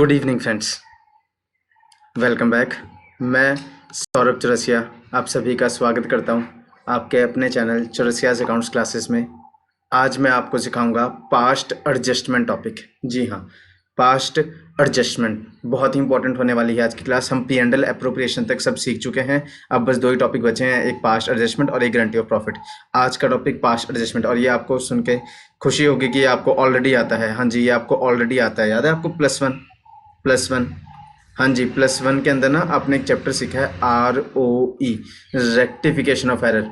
Good evening friends, welcome back. मैं सौरभ चौरसिया आप सभी का स्वागत करता हूं आपके अपने चैनल चौरसियाज अकाउंट्स क्लासेस में। आज मैं आपको सिखाऊंगा पास्ट एडजस्टमेंट टॉपिक। जी हाँ, पास्ट एडजस्टमेंट बहुत ही इंपॉर्टेंट होने वाली है आज की क्लास। हम P&L एप्रोप्रिएशन तक सब सीख चुके हैं, अब बस दो ही टॉपिक बचे हैं, एक पास्ट एडजस्टमेंट और एक गारंटी ऑफ प्रॉफिट। आज का टॉपिक पास्ट एडजस्टमेंट, और ये आपको सुन के खुशी होगी कि ये आपको ऑलरेडी आता है। हाँ जी, ये आपको ऑलरेडी आता है। याद है आपको प्लस वन। हाँ जी, +1 के अंदर ना आपने एक चैप्टर सीखा है ROE, रेक्टिफिकेशन ऑफ एरर।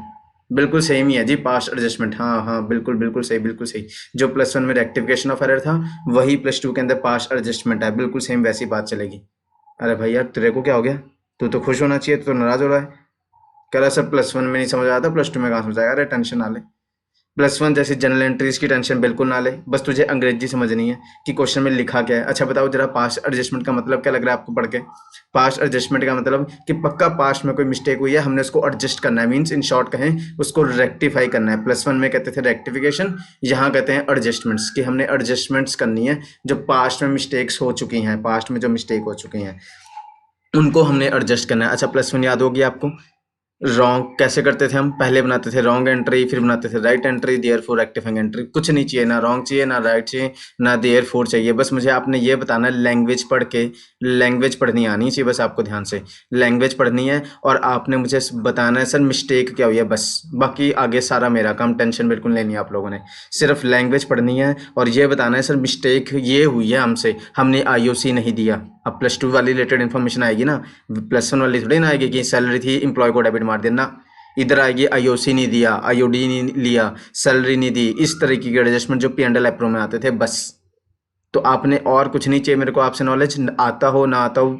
बिल्कुल सेम ही है जी, पास्ट एडजस्टमेंट। हाँ हाँ, बिल्कुल बिल्कुल सही, बिल्कुल सही। जो +1 में रेक्टिफिकेशन ऑफ एरर था, वही +2 के अंदर पास्ट एडजस्टमेंट है। बिल्कुल सेम वैसी बात चलेगी। अरे भाई यार, तेरे को क्या हो गया? तू तो खुश होना चाहिए, तू तो नाराज हो रहा है। कह रहा सर +1 में नहीं समझ आया था, +2 में कहाँ समझ आएगा? अरे टेंशन ना ले। +1 जैसी जनरल एंट्रीज की टेंशन बिल्कुल ना ले, बस तुझे अंग्रेजी समझनी है कि क्वेश्चन में लिखा क्या है। अच्छा बताओ जरा, पास्ट एडजस्टमेंट का मतलब क्या लग रहा है आपको पढ़ के? पास्ट एडजस्टमेंट का मतलब कि पक्का पास्ट में कोई मिस्टेक हुई है, हमने उसको एडजस्ट करना है। मीन्स इन शॉर्ट कहें, उसको रेक्टिफाई करना है। +1 में कहते थे रेक्टिफिकेशन, यहाँ कहते हैं एडजस्टमेंट्स, कि हमने एडजस्टमेंट्स करनी है। जो पास्ट में मिस्टेक्स हो चुकी हैं, पास्ट में जो मिस्टेक हो चुकी हैं, उनको हमने एडजस्ट करना है। अच्छा, +1 याद होगी आपको? रॉन्ग कैसे करते थे हम? पहले बनाते थे रॉन्ग एंट्री, फिर बनाते थे right entry, therefore rectifying entry. कुछ नहीं चाहिए, ना रॉन्ग चाहिए, ना राइट चाहिए, ना देयरफॉर चाहिए। बस मुझे आपने ये बताना है, लैंग्वेज पढ़ के, लैंग्वेज पढ़नी आनी चाहिए बस आपको। ध्यान से लैंग्वेज पढ़नी है, और आपने मुझे बताना है सर मिस्टेक क्या हुई है, बस। बाकी आगे सारा मेरा काम, टेंशन बिल्कुल लेनी है आप लोगों ने। सिर्फ लैंग्वेज पढ़नी है और ये बताना है सर मिस्टेक ये हुई है हमसे, हमने IOC नहीं दिया। अब +2 वाली रिलेटेड इन्फॉर्मेशन आएगी ना, +1 वाली थोड़ी ना आएगी कि सैलरी थी, एम्प्लॉय को डेबिट मार देना। इधर आएगी IOC नहीं दिया, IOD नहीं लिया, सैलरी नहीं दी, इस तरीके के एडजस्टमेंट जो P&L एप्रो में आते थे, बस। तो आपने और कुछ नहीं चाहिए मेरे को आपसे, नॉलेज आता हो ना आता हो,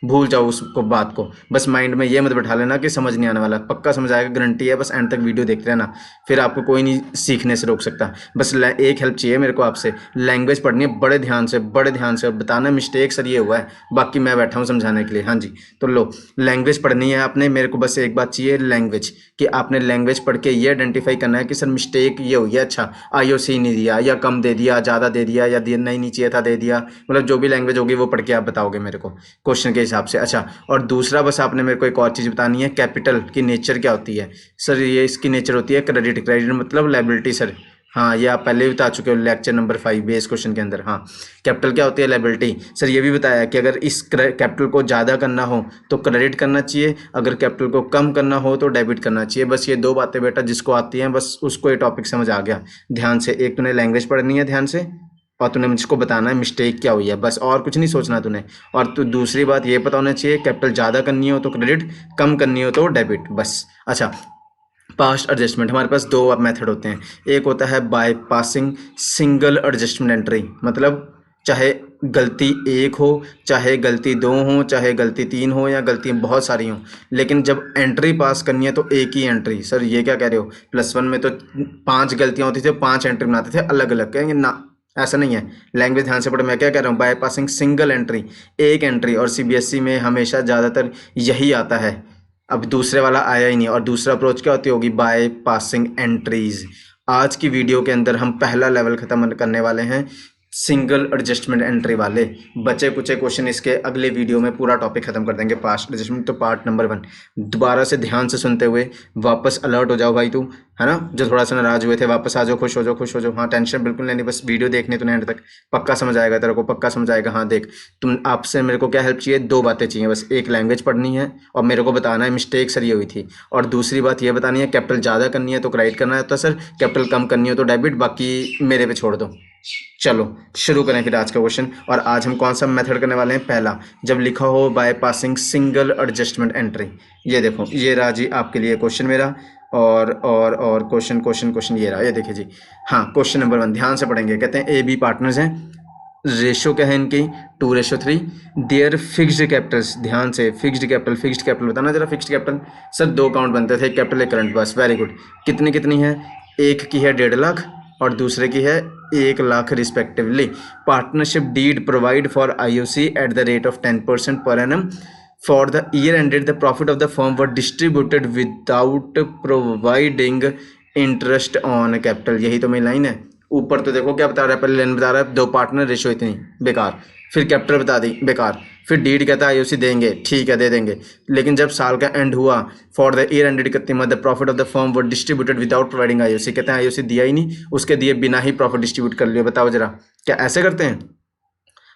भूल जाओ उसको, बात को। बस माइंड में ये मत बैठा लेना कि समझ नहीं आने वाला, पक्का समझ आएगा, गारंटी है। बस एंड तक वीडियो देखते रहना, फिर आपको कोई नहीं सीखने से रोक सकता। बस एक हेल्प चाहिए मेरे को आपसे, लैंग्वेज पढ़नी है बड़े ध्यान से, बड़े ध्यान से, और बताना मिस्टेक सर ये हुआ है, बाकी मैं बैठा हूँ समझाने के लिए। हाँ जी, तो लो, लैंग्वेज पढ़नी है आपने। मेरे को बस एक बात चाहिए, लैंग्वेज, कि आपने लैंग्वेज पढ़ के ये आइडेंटिफाई करना है कि सर मिस्टेक ये हुई है। अच्छा, IOC नहीं दिया, या कम दे दिया, ज़्यादा दे दिया, या नहीं चाहिए था दे दिया, मतलब जो भी लैंग्वेज होगी वो पढ़ के आप बताओगे मेरे को क्वेश्चन के हिसाब से। अच्छा, और दूसरा बस आपने मेरे को एक और चीज़ बतानी है, कैपिटल की नेचर क्या होती है सर? ये इसकी नेचर होती है क्रेडिट। क्रेडिट मतलब लायबिलिटी सर। हाँ, ये आप पहले भी बता चुके हो लेक्चर नंबर 5 बेस क्वेश्चन के अंदर। हाँ, कैपिटल क्या होती है? लायबिलिटी। सर ये भी बताया कि अगर इस कैपिटल को ज़्यादा करना हो तो क्रेडिट करना चाहिए, अगर कैपिटल को कम करना हो तो डेबिट करना चाहिए। बस ये दो बातें बेटा जिसको आती हैं, बस उसको ये टॉपिक समझ आ गया। ध्यान से, एक तूने लैंग्वेज पढ़नी है ध्यान से, और तूने मुझको बताना है मिस्टेक क्या हुई है, बस। और कुछ नहीं सोचना तूने। और तू दूसरी बात ये पता होना चाहिए, कैपिटल ज़्यादा करनी हो तो क्रेडिट, कम करनी हो तो डेबिट, बस। अच्छा, पास्ट एडजस्टमेंट हमारे पास दो मेथड होते हैं। एक होता है by passing single adjustment entry, मतलब चाहे गलती एक हो, चाहे गलती दो हो, चाहे गलती 3 हो, या गलती बहुत सारी हो, लेकिन जब एंट्री पास करनी है तो एक ही एंट्री। सर ये क्या कह रहे हो? +1 में तो 5 गलतियां होती थी, 5 एंट्री बनाते थे अलग अलग, कहेंगे ना, ऐसा नहीं है। लैंग्वेज ध्यान से पढ़ो, मैं क्या कह रहा हूँ, बाय पासिंग सिंगल एंट्री, एक एंट्री। और CBSE में हमेशा ज़्यादातर यही आता है, अब दूसरे वाला आया ही नहीं। और दूसरा अप्रोच क्या होती होगी? By passing entries. आज की वीडियो के अंदर हम पहला लेवल खत्म करने वाले हैं, सिंगल एडजस्टमेंट एंट्री वाले। बचे कुचे क्वेश्चन इसके अगले वीडियो में पूरा टॉपिक खत्म कर देंगे, पास्ट एडजस्टमेंट तो पार्ट नंबर 1। दोबारा से ध्यान से सुनते हुए वापस अलर्ट हो जाओ भाई, तू है ना, जो थोड़ा सा नाराज हुए थे, वापस आ जाओ, खुश हो जाओ, खुश हो जाओ। हाँ, टेंशन बिल्कुल नहीं, बस वीडियो देखने तूने एंड तक, पक्का समझ आएगा तेरे को, पक्का समझ आएगा। हाँ देख, तुम आपसे मेरे को क्या हेल्प चाहिए? दो बातें चाहिए बस, एक लैंग्वेज पढ़नी है और मेरे को बताना है मिस्टेक सर ये हुई थी, और दूसरी बात ये बतानी है कैपिटल ज़्यादा करनी है तो क्रेडिट करना है, तो सर कैपिटल कम करनी हो तो डेबिट, बाकी मेरे पे छोड़ दो। चलो शुरू करें फिर आज का क्वेश्चन। और आज हम कौन सा मेथड करने वाले हैं? पहला, जब लिखा हो by passing single adjustment entry. ये देखो, ये रहा जी आपके लिए क्वेश्चन मेरा, और क्वेश्चन ये रहा, ये देखिए जी। हाँ, क्वेश्चन नंबर 1 ध्यान से पढ़ेंगे। कहते हैं AB पार्टनर्स हैं, रेशो क्या है इनकी? 2:3। देयर फिक्स्ड कैपिटल्स, ध्यान से, फिक्स्ड कैपिटल बताना जरा। फिक्स्ड कैपिटल सर 2 अकाउंट बनते थे, एक कैपिटल एक करंट, बस, वेरी गुड। कितनी कितनी है? एक की है 1.5 लाख और दूसरे की है 1 lakh respectively. Partnership deed provide for IOC at the rate of 10% per annum for the year ended. The profit of the firm were distributed without providing interest on capital. यही तो मेरी लाइन है। ऊपर तो देखो क्या बता रहा है, पहले लाइन बता रहा है 2 पार्टनर, रेशो इतनी, बेकार। फिर कैपिटल बता दी बेकार, फिर डीड कहता है आईओसी देंगे, ठीक है दे देंगे, लेकिन जब साल का एंड हुआ for the year ended 31 the profit of the firm were distributed without providing IOC, कहते हैं आईओसी दिया ही नहीं, उसके दिए बिना ही प्रॉफिट डिस्ट्रीब्यूट कर लिया। बताओ जरा क्या ऐसे करते हैं?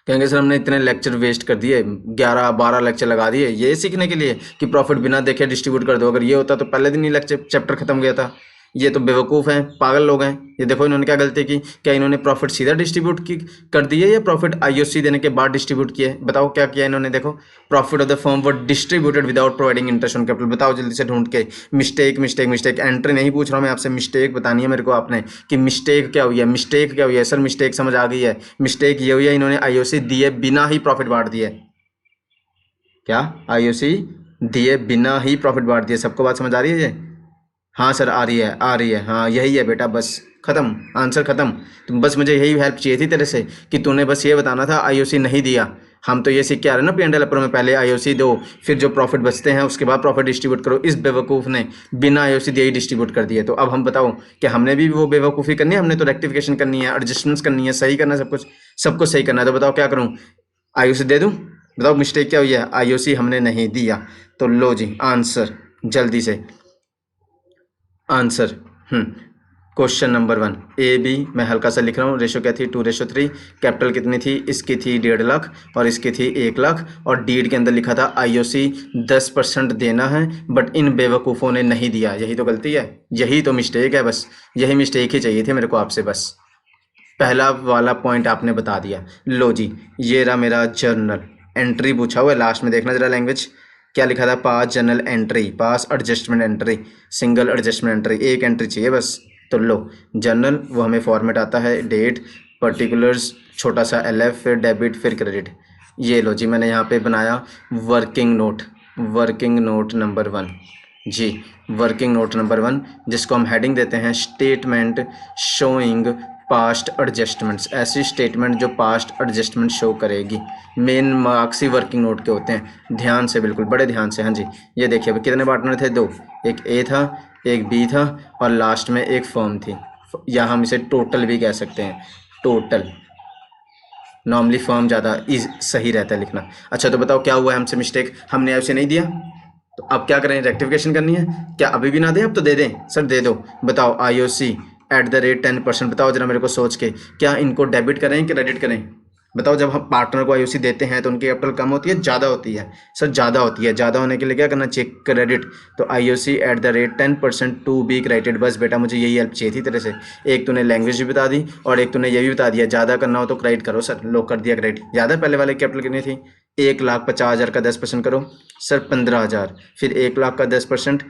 कहेंगे सर हमने इतने लेक्चर वेस्ट कर दिए, 11-12 लेक्चर लगा दिए ये सीखने के लिए कि प्रॉफिट बिना देखे डिस्ट्रीब्यूट कर दो। अगर ये होता तो पहले दिन ही लेक्चर चैप्टर खत्म हो गया था। ये तो बेवकूफ़ हैं, पागल लोग हैं। ये देखो इन्होंने क्या गलती की, क्या इन्होंने प्रॉफिट सीधा डिस्ट्रीब्यूट की कर दिए या प्रॉफिट आईओसी देने के बाद डिस्ट्रीब्यूट किए? बताओ क्या किया इन्होंने। देखो profit of the firm were distributed without providing interest on capital. बताओ जल्दी से ढूंढ के। मिस्टेक मिस्टेक मिस्टेक, एंट्री नहीं पूछ रहा हूँ मैं आपसे, मिस्टेक बतानी है मेरे को आपने कि मिस्टेक क्या हुई है। मिस्टेक क्या हुई है सर? मिस्टेक समझ आ गई है। मिस्टेक ये हुई है इन्होंने आईओसी दिए बिना ही प्रॉफिट बांट दिए। क्या आईओसी दिए बिना ही प्रॉफिट बांट दिए? सबको बात समझ आ रही है ये? हाँ सर आ रही है, आ रही है, हाँ यही है बेटा, बस खत्म, आंसर खत्म। तुम बस मुझे यही हेल्प चाहिए थी तेरे से कि तूने बस ये बताना था आईओसी नहीं दिया। हम तो ये सीख के आ रहे हैं ना P&L अपर में, पहले आईओसी दो फिर जो प्रॉफिट बचते हैं उसके बाद प्रॉफिट डिस्ट्रीब्यूट करो। इस बेवकूफ़ ने बिना आईओसी दिए ही डिस्ट्रीब्यूट कर दिए। तो अब हम बताओ कि हमने भी वो बेवकूफ़ी करनी है? हमने तो रेक्टिफिकेशन करनी है, एडजस्टमेंट्स करनी है, सही करना है, सब कुछ सही करना है। तो बताओ क्या करूँ? आईओसी दे दूँ? बताओ मिस्टेक क्या हुई है? आईओसी हमने नहीं दिया। तो लो जी आंसर जल्दी से answer. Question number 1 A B, मैं हल्का सा लिख रहा हूँ। रेशो क्या थी? 2:3। कैपिटल कितनी थी? इसकी थी 1.5 लाख और इसकी थी 1 लाख। और डीड के अंदर लिखा था आईओसी 10% देना है, बट इन बेवकूफ़ों ने नहीं दिया। यही तो गलती है, यही तो मिस्टेक है, बस यही मिस्टेक ही चाहिए थी मेरे को आपसे। बस पहला वाला पॉइंट आपने बता दिया। लो जी ये रहा मेरा जर्नल एंट्री पूछा हुआ है, लास्ट में देखना जरा लैंग्वेज क्या लिखा था। Pass journal entry, pass adjustment entry, single adjustment entry, एक एंट्री चाहिए बस। तो लो जर्नल वो हमें फॉर्मेट आता है डेट, पर्टिकुलर्स, छोटा सा LF, फिर डेबिट, फिर क्रेडिट। ये लो जी मैंने यहाँ पे बनाया working note, working note number 1 जी, वर्किंग नोट नंबर 1 जिसको हम हेडिंग देते हैं स्टेटमेंट शोइंग पास्ट एडजस्टमेंट्स। ऐसी स्टेटमेंट जो पास्ट एडजस्टमेंट शो करेगी। मेन मार्क्स ही वर्किंग नोट के होते हैं, ध्यान से, बिल्कुल बड़े ध्यान से। हाँ जी ये देखिए अभी कितने पार्टनर थे? 2, एक ए था एक बी था और लास्ट में एक फर्म थी, या हम इसे टोटल भी कह सकते हैं, टोटल। नॉर्मली फर्म ज़्यादा सही रहता है लिखना। अच्छा तो बताओ क्या हुआ है हमसे मिस्टेक? हमने ऐसे नहीं दिया तो अब क्या करें? रेक्टिफिकेशन करनी है क्या? अभी भी ना दें? अब तो दे दें सर, दे दो। बताओ आईओसी @ 10%। बताओ जरा मेरे को सोच के, क्या इनको डेबिट करें कि क्रेडिट करें? बताओ जब हम पार्टनर को आईओसी देते हैं तो उनकी कैपिटल कम होती है ज़्यादा होती है? सर ज़्यादा होती है। ज़्यादा होने के लिए क्या करना चाहिए? क्रेडिट। तो आईओसी @ 10% टू बी क्रेडिट। बस बेटा मुझे यही हेल्प चाहिए थी तेरे से। एक तूने लैंग्वेज भी बता दी और एक तूने ये भी बता दिया ज़्यादा करना हो तो क्रेडिट करो। सर लो कर दिया क्रेडिट। ज़्यादा पहले वाले कैपिटल कितनी थी? 1,50,000 का 10% करो सर 15,000, फिर 1 लाख का 10%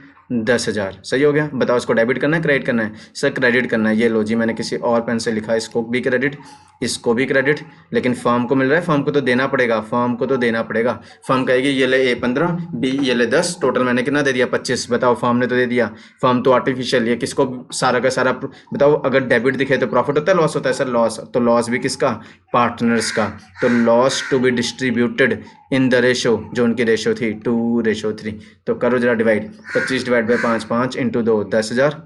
10,000। सही हो गया। बताओ इसको डेबिट करना है क्रेडिट करना है? सर क्रेडिट करना है। ये लो जी मैंने किसी और पेन से लिखा है, इसको भी क्रेडिट इसको भी क्रेडिट, लेकिन फर्म को मिल रहा है, फर्म को तो देना पड़ेगा, फर्म को तो देना पड़ेगा। फर्म कहेगी ये ले A 15, B ये ले 10, टोटल मैंने कितना दे दिया? 25। बताओ फर्म ने तो दे दिया। फर्म तो आर्टिफिशियल, ये किसको सारा का सारा। बताओ अगर डेबिट दिखे तो प्रॉफिट होता है लॉस होता है? Sir loss. तो लॉस भी किसका? पार्टनर्स का। तो loss to be distributed in the ratio, जो उनकी रेशो थी 2:3। तो करो जरा डिवाइड, 25/5 5 × 2 10,000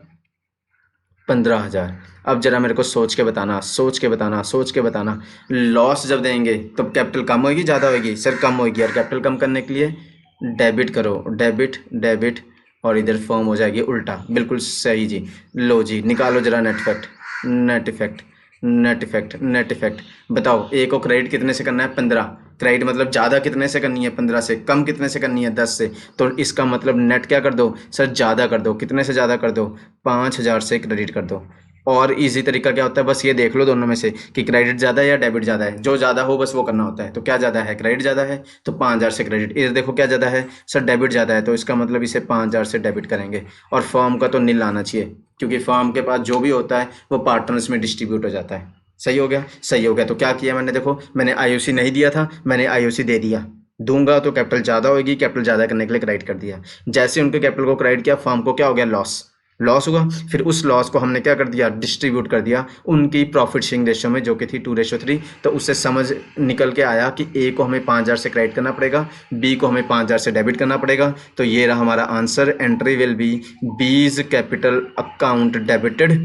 15,000। अब जरा मेरे को सोच के बताना, सोच के बताना, सोच के बताना। लॉस जब देंगे तो कैपिटल कम होगी ज़्यादा होगी? सर कम होगी। और कैपिटल कम करने के लिए डेबिट करो, डेबिट डेबिट, और इधर फॉर्म हो जाएगी उल्टा। बिल्कुल सही जी। लो जी निकालो जरा net effect, net effect, net effect, net effect. बताओ ए को क्रेडिट कितने से करना है? 15। क्रेडिट मतलब ज़्यादा कितने से करनी है? 15 से। कम कितने से करनी है? 10 से। तो इसका मतलब नेट क्या कर दो? सर ज़्यादा कर दो। कितने से ज़्यादा कर दो? 5,000 से क्रेडिट कर दो। और इजी तरीका क्या होता है? बस ये देख लो दोनों में से कि क्रेडिट ज़्यादा है या डेबिट ज़्यादा है। जो ज़्यादा हो बस वो करना होता है। तो क्या ज़्यादा है? क्रेडिट ज़्यादा है तो 5,000 से क्रेडिट। इधर देखो क्या ज़्यादा है? सर डेबिट ज़्यादा है, तो इसका मतलब इसे 5,000 से डेबिट करेंगे। और फर्म का तो नील आना चाहिए, क्योंकि फर्म के पास जो भी होता है वो पार्टनर्स में डिस्ट्रीब्यूट हो जाता है। सही हो गया? सही हो गया। तो क्या किया मैंने? देखो मैंने आईओसी नहीं दिया था, मैंने आईओसी दे दिया। दूंगा तो कैपिटल ज़्यादा होगी, कैपिटल ज़्यादा करने के लिए क्रेडिट कर दिया। जैसे उनके कैपिटल को क्रेडिट किया, फर्म को क्या हो गया? लॉस, लॉस हुआ। फिर उस लॉस को हमने क्या कर दिया? डिस्ट्रीब्यूट कर दिया उनकी प्रॉफिट शेयरिंग रेशो में, जो कि थी 2:3। तो उससे समझ निकल के आया कि ए को हमें 5,000 से क्रेडिट करना पड़ेगा, बी को हमें 5,000 से डेबिट करना पड़ेगा। तो ये रहा हमारा answer. Entry will be B's capital account debited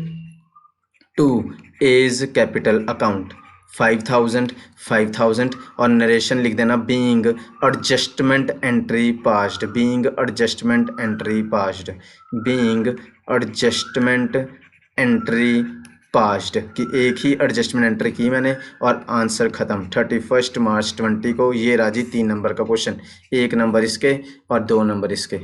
to A's capital account. 5000 5000 और नरेशन लिख देना being adjustment entry passed, being adjustment entry passed, being adjustment entry passed कि एक ही एडजस्टमेंट एंट्री की मैंने और आंसर ख़त्म। 31 मार्च 20 को ये राजी 3 नंबर का क्वेश्चन, 1 नंबर इसके और 2 नंबर इसके,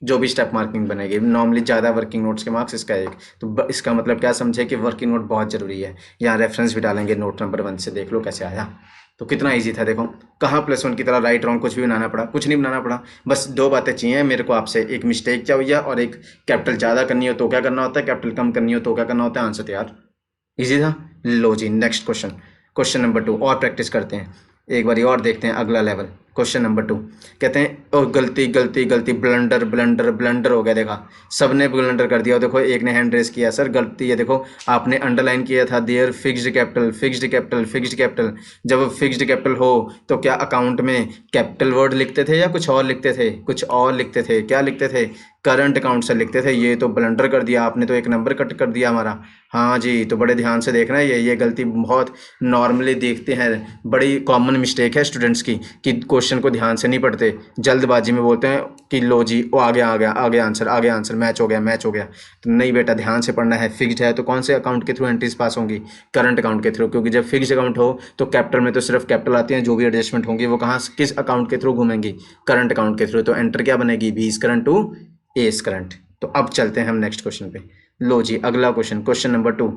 जो भी स्टेप मार्किंग बनेगी। नॉर्मली ज़्यादा वर्किंग नोट्स के मार्क्स, इसका 1। तो इसका मतलब क्या समझे कि वर्किंग नोट बहुत ज़रूरी है। यहाँ रेफरेंस भी डालेंगे नोट नंबर 1 से, देख लो कैसे आया। तो कितना इजी था देखो, कहाँ +1 की तरह राइट रॉन्ग कुछ भी बनाना पड़ा, कुछ नहीं बनाना पड़ा। बस 2 बातें चाहिए मेरे को आपसे, एक मिस्टेक क्या हुई है और एक कैपिटल ज़्यादा करनी हो तो क्या करना होता है, कैपिटल कम करनी हो तो क्या करना होता है। आंसर तैयार, इजी था। लो जी नेक्स्ट क्वेश्चन, क्वेश्चन नंबर 2 और प्रैक्टिस करते हैं एक बारी और देखते हैं अगला लेवल। क्वेश्चन नंबर 2 कहते हैं और गलती गलती गलती ब्लंडर ब्लंडर ब्लंडर हो गया। देखा सबने ब्लंडर कर दिया। देखो एक ने हैंड रेस किया, सर गलती है। देखो आपने अंडरलाइन किया था there fixed capital, fixed capital, fixed capital. जब फिक्स्ड कैपिटल हो तो क्या अकाउंट में कैपिटल वर्ड लिखते थे या कुछ और लिखते थे, कुछ और लिखते थे। क्या लिखते थे, करंट अकाउंट से लिखते थे। ये तो ब्लंडर कर दिया आपने, तो 1 नंबर कट कर दिया हमारा। हाँ जी, तो बड़े ध्यान से देखना है, ये गलती बहुत नॉर्मली देखते हैं, बड़ी कॉमन मिस्टेक है स्टूडेंट्स की कि क्वेश्चन को ध्यान से नहीं पढ़ते, जल्दबाजी में बोलते हैं कि लो जी वो आ गया आगे आंसर, आगे आंसर, मैच हो गया। तो नहीं बेटा, ध्यान से पढ़ना है। फिक्स्ड है तो कौन से अकाउंट के थ्रू एंट्रीज पास होंगी, करंट अकाउंट के थ्रू, क्योंकि जब फिक्स्ड अकाउंट हो तो कैपिटल में तो सिर्फ कैपिटल आती है, जो भी एडजस्टमेंट होंगी वो कहाँ किस अकाउंट के थ्रू घूमेंगी, करंट अकाउंट के थ्रू। तो एंटर क्या बनेगी, B is current to A is current. तो अब चलते हैं हम नेक्स्ट क्वेश्चन पे। लो जी अगला क्वेश्चन, क्वेश्चन नंबर 2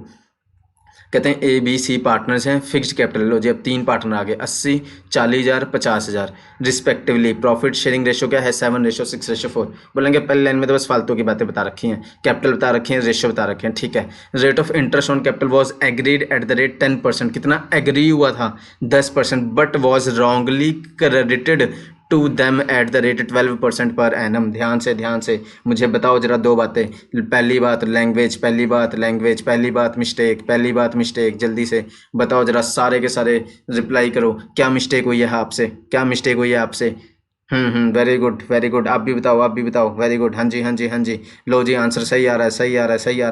कहते हैं ए बी सी पार्टनर्स हैं, फिक्स्ड कैपिटल। लो जी अब 3 पार्टनर आ गए, 80, 40,000, 50,000 रिस्पेक्टिवली। प्रॉफिट शेयरिंग रेशो क्या है, 7:6:4। बोलेंगे पहले लाइन में तो बस फालतू की बातें बता रखी हैं, कैपिटल बता रखी हैं, रेशो बता रखे हैं, ठीक है। Rate of interest on capital was agreed at the rate 10%। कितना एग्री हुआ था, 10%, but was wrongly credited to them at the rate 12% per annum. ध्यान से मुझे बताओ जरा 2 बातें। पहली बात लैंग्वेज, पहली बात मिस्टेक, जल्दी से बताओ जरा, सारे के सारे रिप्लाई करो। क्या मिस्टेक हुई है आपसे, वेरी गुड। आप भी बताओ, वेरी गुड। हाँ जी। लो जी आंसर सही आ रहा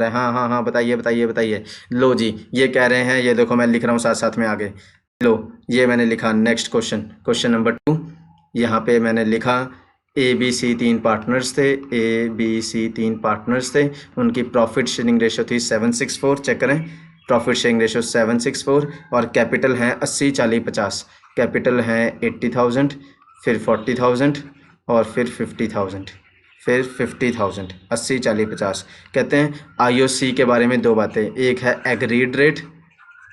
है। हाँ बताइए। लो जी ये कह रहे हैं, ये देखो मैं लिख रहा हूँ साथ में आगे। लो ये मैंने लिखा नेक्स्ट क्वेश्चन नंबर 2। यहाँ पे मैंने लिखा ए बी सी 3 पार्टनर्स थे, उनकी प्रॉफिट शेयरिंग रेशो थी 764। चेक करें, प्रॉफिट शेयरिंग रेशो 764 और कैपिटल हैं 80, 40, 50। कैपिटल हैं 80,000, फिर 40,000 और फिर 50,000, 80, 40, 50। कहते हैं IOC के बारे में 2 बातें। एक है एग्रीड रेट,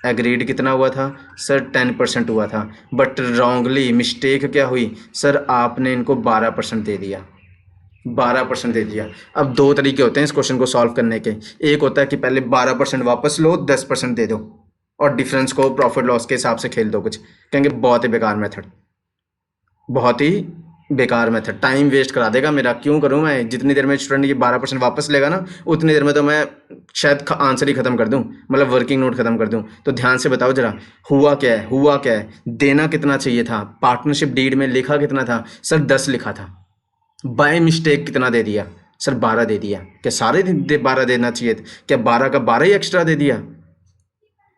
एग्रीड कितना हुआ था सर, 10% हुआ था, बट रॉन्गली मिस्टेक क्या हुई सर, आपने इनको 12% दे दिया, 12% दे दिया। अब 2 तरीके होते हैं इस क्वेश्चन को सॉल्व करने के। एक होता है कि पहले 12% वापस लो, 10% दे दो और डिफरेंस को प्रॉफिट लॉस के हिसाब से खेल दो। कुछ कहेंगे बहुत ही बेकार मेथड, बहुत ही बेकार मेथड, टाइम वेस्ट करा देगा मेरा। क्यों करूं मैं, जितनी देर में स्टूडेंट ये 12% वापस लेगा ना, उतनी देर में तो मैं शायद आंसर ही खत्म कर दूं, मतलब वर्किंग नोट खत्म कर दूं। तो ध्यान से बताओ जरा, हुआ क्या है, देना कितना चाहिए था, पार्टनरशिप डीड में लिखा कितना था सर, 10 लिखा था। बाय मिस्टेक कितना दे दिया सर, 12 दे दिया। क्या सारे 12 देना चाहिए, क्या 12 का 12 ही एक्स्ट्रा दे दिया,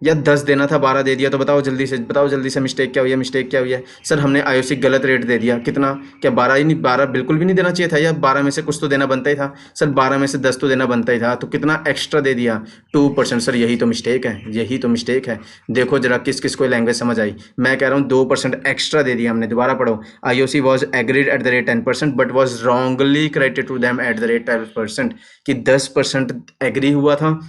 या 10 देना था 12 दे दिया। तो बताओ जल्दी से मिस्टेक क्या हुई है सर, हमने IOC गलत रेट दे दिया। कितना, क्या 12 ही नहीं, 12 बिल्कुल भी नहीं देना चाहिए था, या 12 में से कुछ तो देना बनता ही था सर, 12 में से 10 तो देना बनता ही था। तो कितना एक्स्ट्रा दे दिया, 2%। सर यही तो मिस्टेक है। देखो जरा किस किस को लैंग्वेज समझ आई। मैं कह रहा हूँ 2% एक्स्ट्रा दे दिया हमने। दोबारा पढ़ो, IOC was agreed at the rate 10% but was wrongly credited to them at the rate 12%। कि 10% एग्री हुआ था,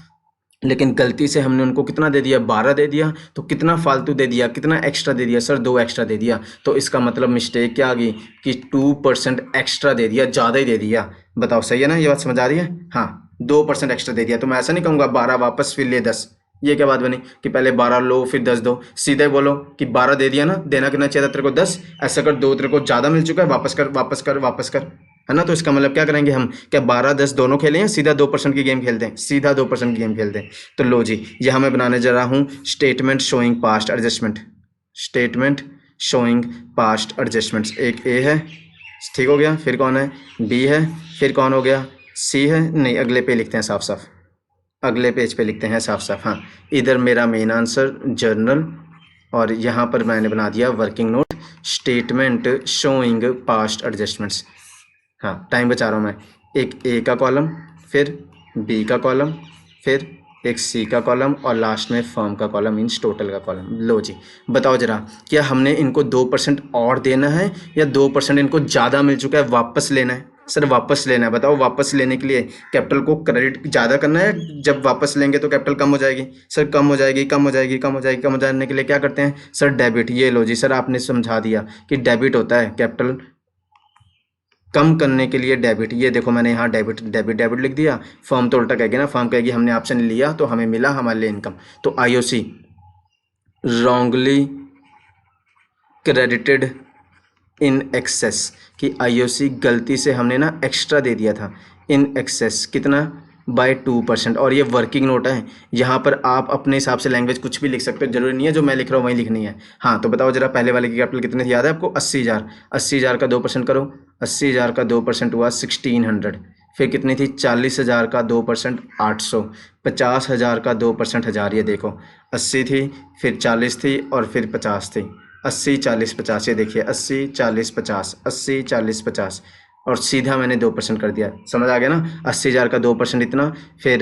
लेकिन गलती से हमने उनको कितना दे दिया, 12 दे दिया। तो कितना फालतू दे दिया, कितना एक्स्ट्रा दे दिया सर, 2 एक्स्ट्रा दे दिया। तो इसका मतलब मिस्टेक क्या आ गई कि 2% एक्स्ट्रा दे दिया, ज़्यादा ही दे दिया। बताओ सही है ना, ये बात समझ आ रही है। हाँ 2% एक्स्ट्रा दे दिया। तो मैं ऐसा नहीं कहूँगा 12 वापस फिर ले 10, ये क्या बात बनी कि पहले 12 लो फिर 10 दो। सीधे बोलो कि 12 दे दिया ना, देना कितना चाहिए था तेरे को 10, ऐसा कर, 2 तेरे को ज़्यादा मिल चुका है, वापस कर, है ना। तो इसका मतलब क्या करेंगे हम, क्या 12 10 दोनों खेलें या सीधा 2% की गेम खेलते हैं, सीधा 2% की गेम खेलते हैं। तो लो जी यहाँ मैं बनाने जा रहा हूँ स्टेटमेंट शोइंग पास्ट एडजस्टमेंट्स। एक ए है, ठीक हो गया, फिर कौन है, बी है, फिर कौन हो गया, सी है। नहीं अगले पे लिखते हैं साफ साफ, हाँ इधर मेरा मेन आंसर जर्नल, और यहाँ पर मैंने बना दिया working note statement showing past adjustments. हाँ, टाइम बचा रहा हूँ मैं। एक ए का कॉलम, फिर बी का कॉलम, फिर एक सी का कॉलम और लास्ट में फर्म का कॉलम मीन्स टोटल का कॉलम। लो जी, बताओ जरा, क्या हमने इनको 2% और देना है या 2% इनको ज़्यादा मिल चुका है वापस लेना है? सर वापस लेना है। बताओ, वापस लेने के लिए कैपिटल को क्रेडिट ज़्यादा करना है, जब वापस लेंगे तो कैपिटल कम हो जाएगी। सर कम हो जाएगी, कम हो जाएगी, कम हो जाएगी, कम हो जाने के लिए क्या करते हैं सर? डेबिट। ये लो जी सर, आपने समझा दिया कि डेबिट होता है कैपिटल कम करने के लिए डेबिट। ये देखो मैंने यहाँ डेबिट डेबिट डेबिट लिख दिया। फर्म तो उल्टा कहेगी ना, फर्म कहेगी हमने ऑप्शन लिया तो हमें मिला हमारे लिए इनकम। तो IOC wrongly credited in excess, कि आईओसी गलती से हमने ना एक्स्ट्रा दे दिया था इन एक्सेस, कितना? बाय 2%। और ये वर्किंग नोट है, यहाँ पर आप अपने हिसाब से लैंग्वेज कुछ भी लिख सकते हो, जरूरी नहीं है जो मैं लिख रहा हूँ वही लिखनी है। हाँ तो बताओ जरा, पहले वाले की कैपिटल कितने थी याद है आपको? 80,000। 80,000 का 2% करो, 80,000 का 2% हुआ 1600। फिर कितनी थी? 40,000 का 2% 800। 50,000 का 2% 1000। ये देखो 80 थी, फिर 40 थी और फिर 50 थी। 80 40 50, ये देखिए 80 40 50, 80 40 50 और सीधा मैंने 2% कर दिया। समझ आ गया ना? 80,000 का 2% इतना, फिर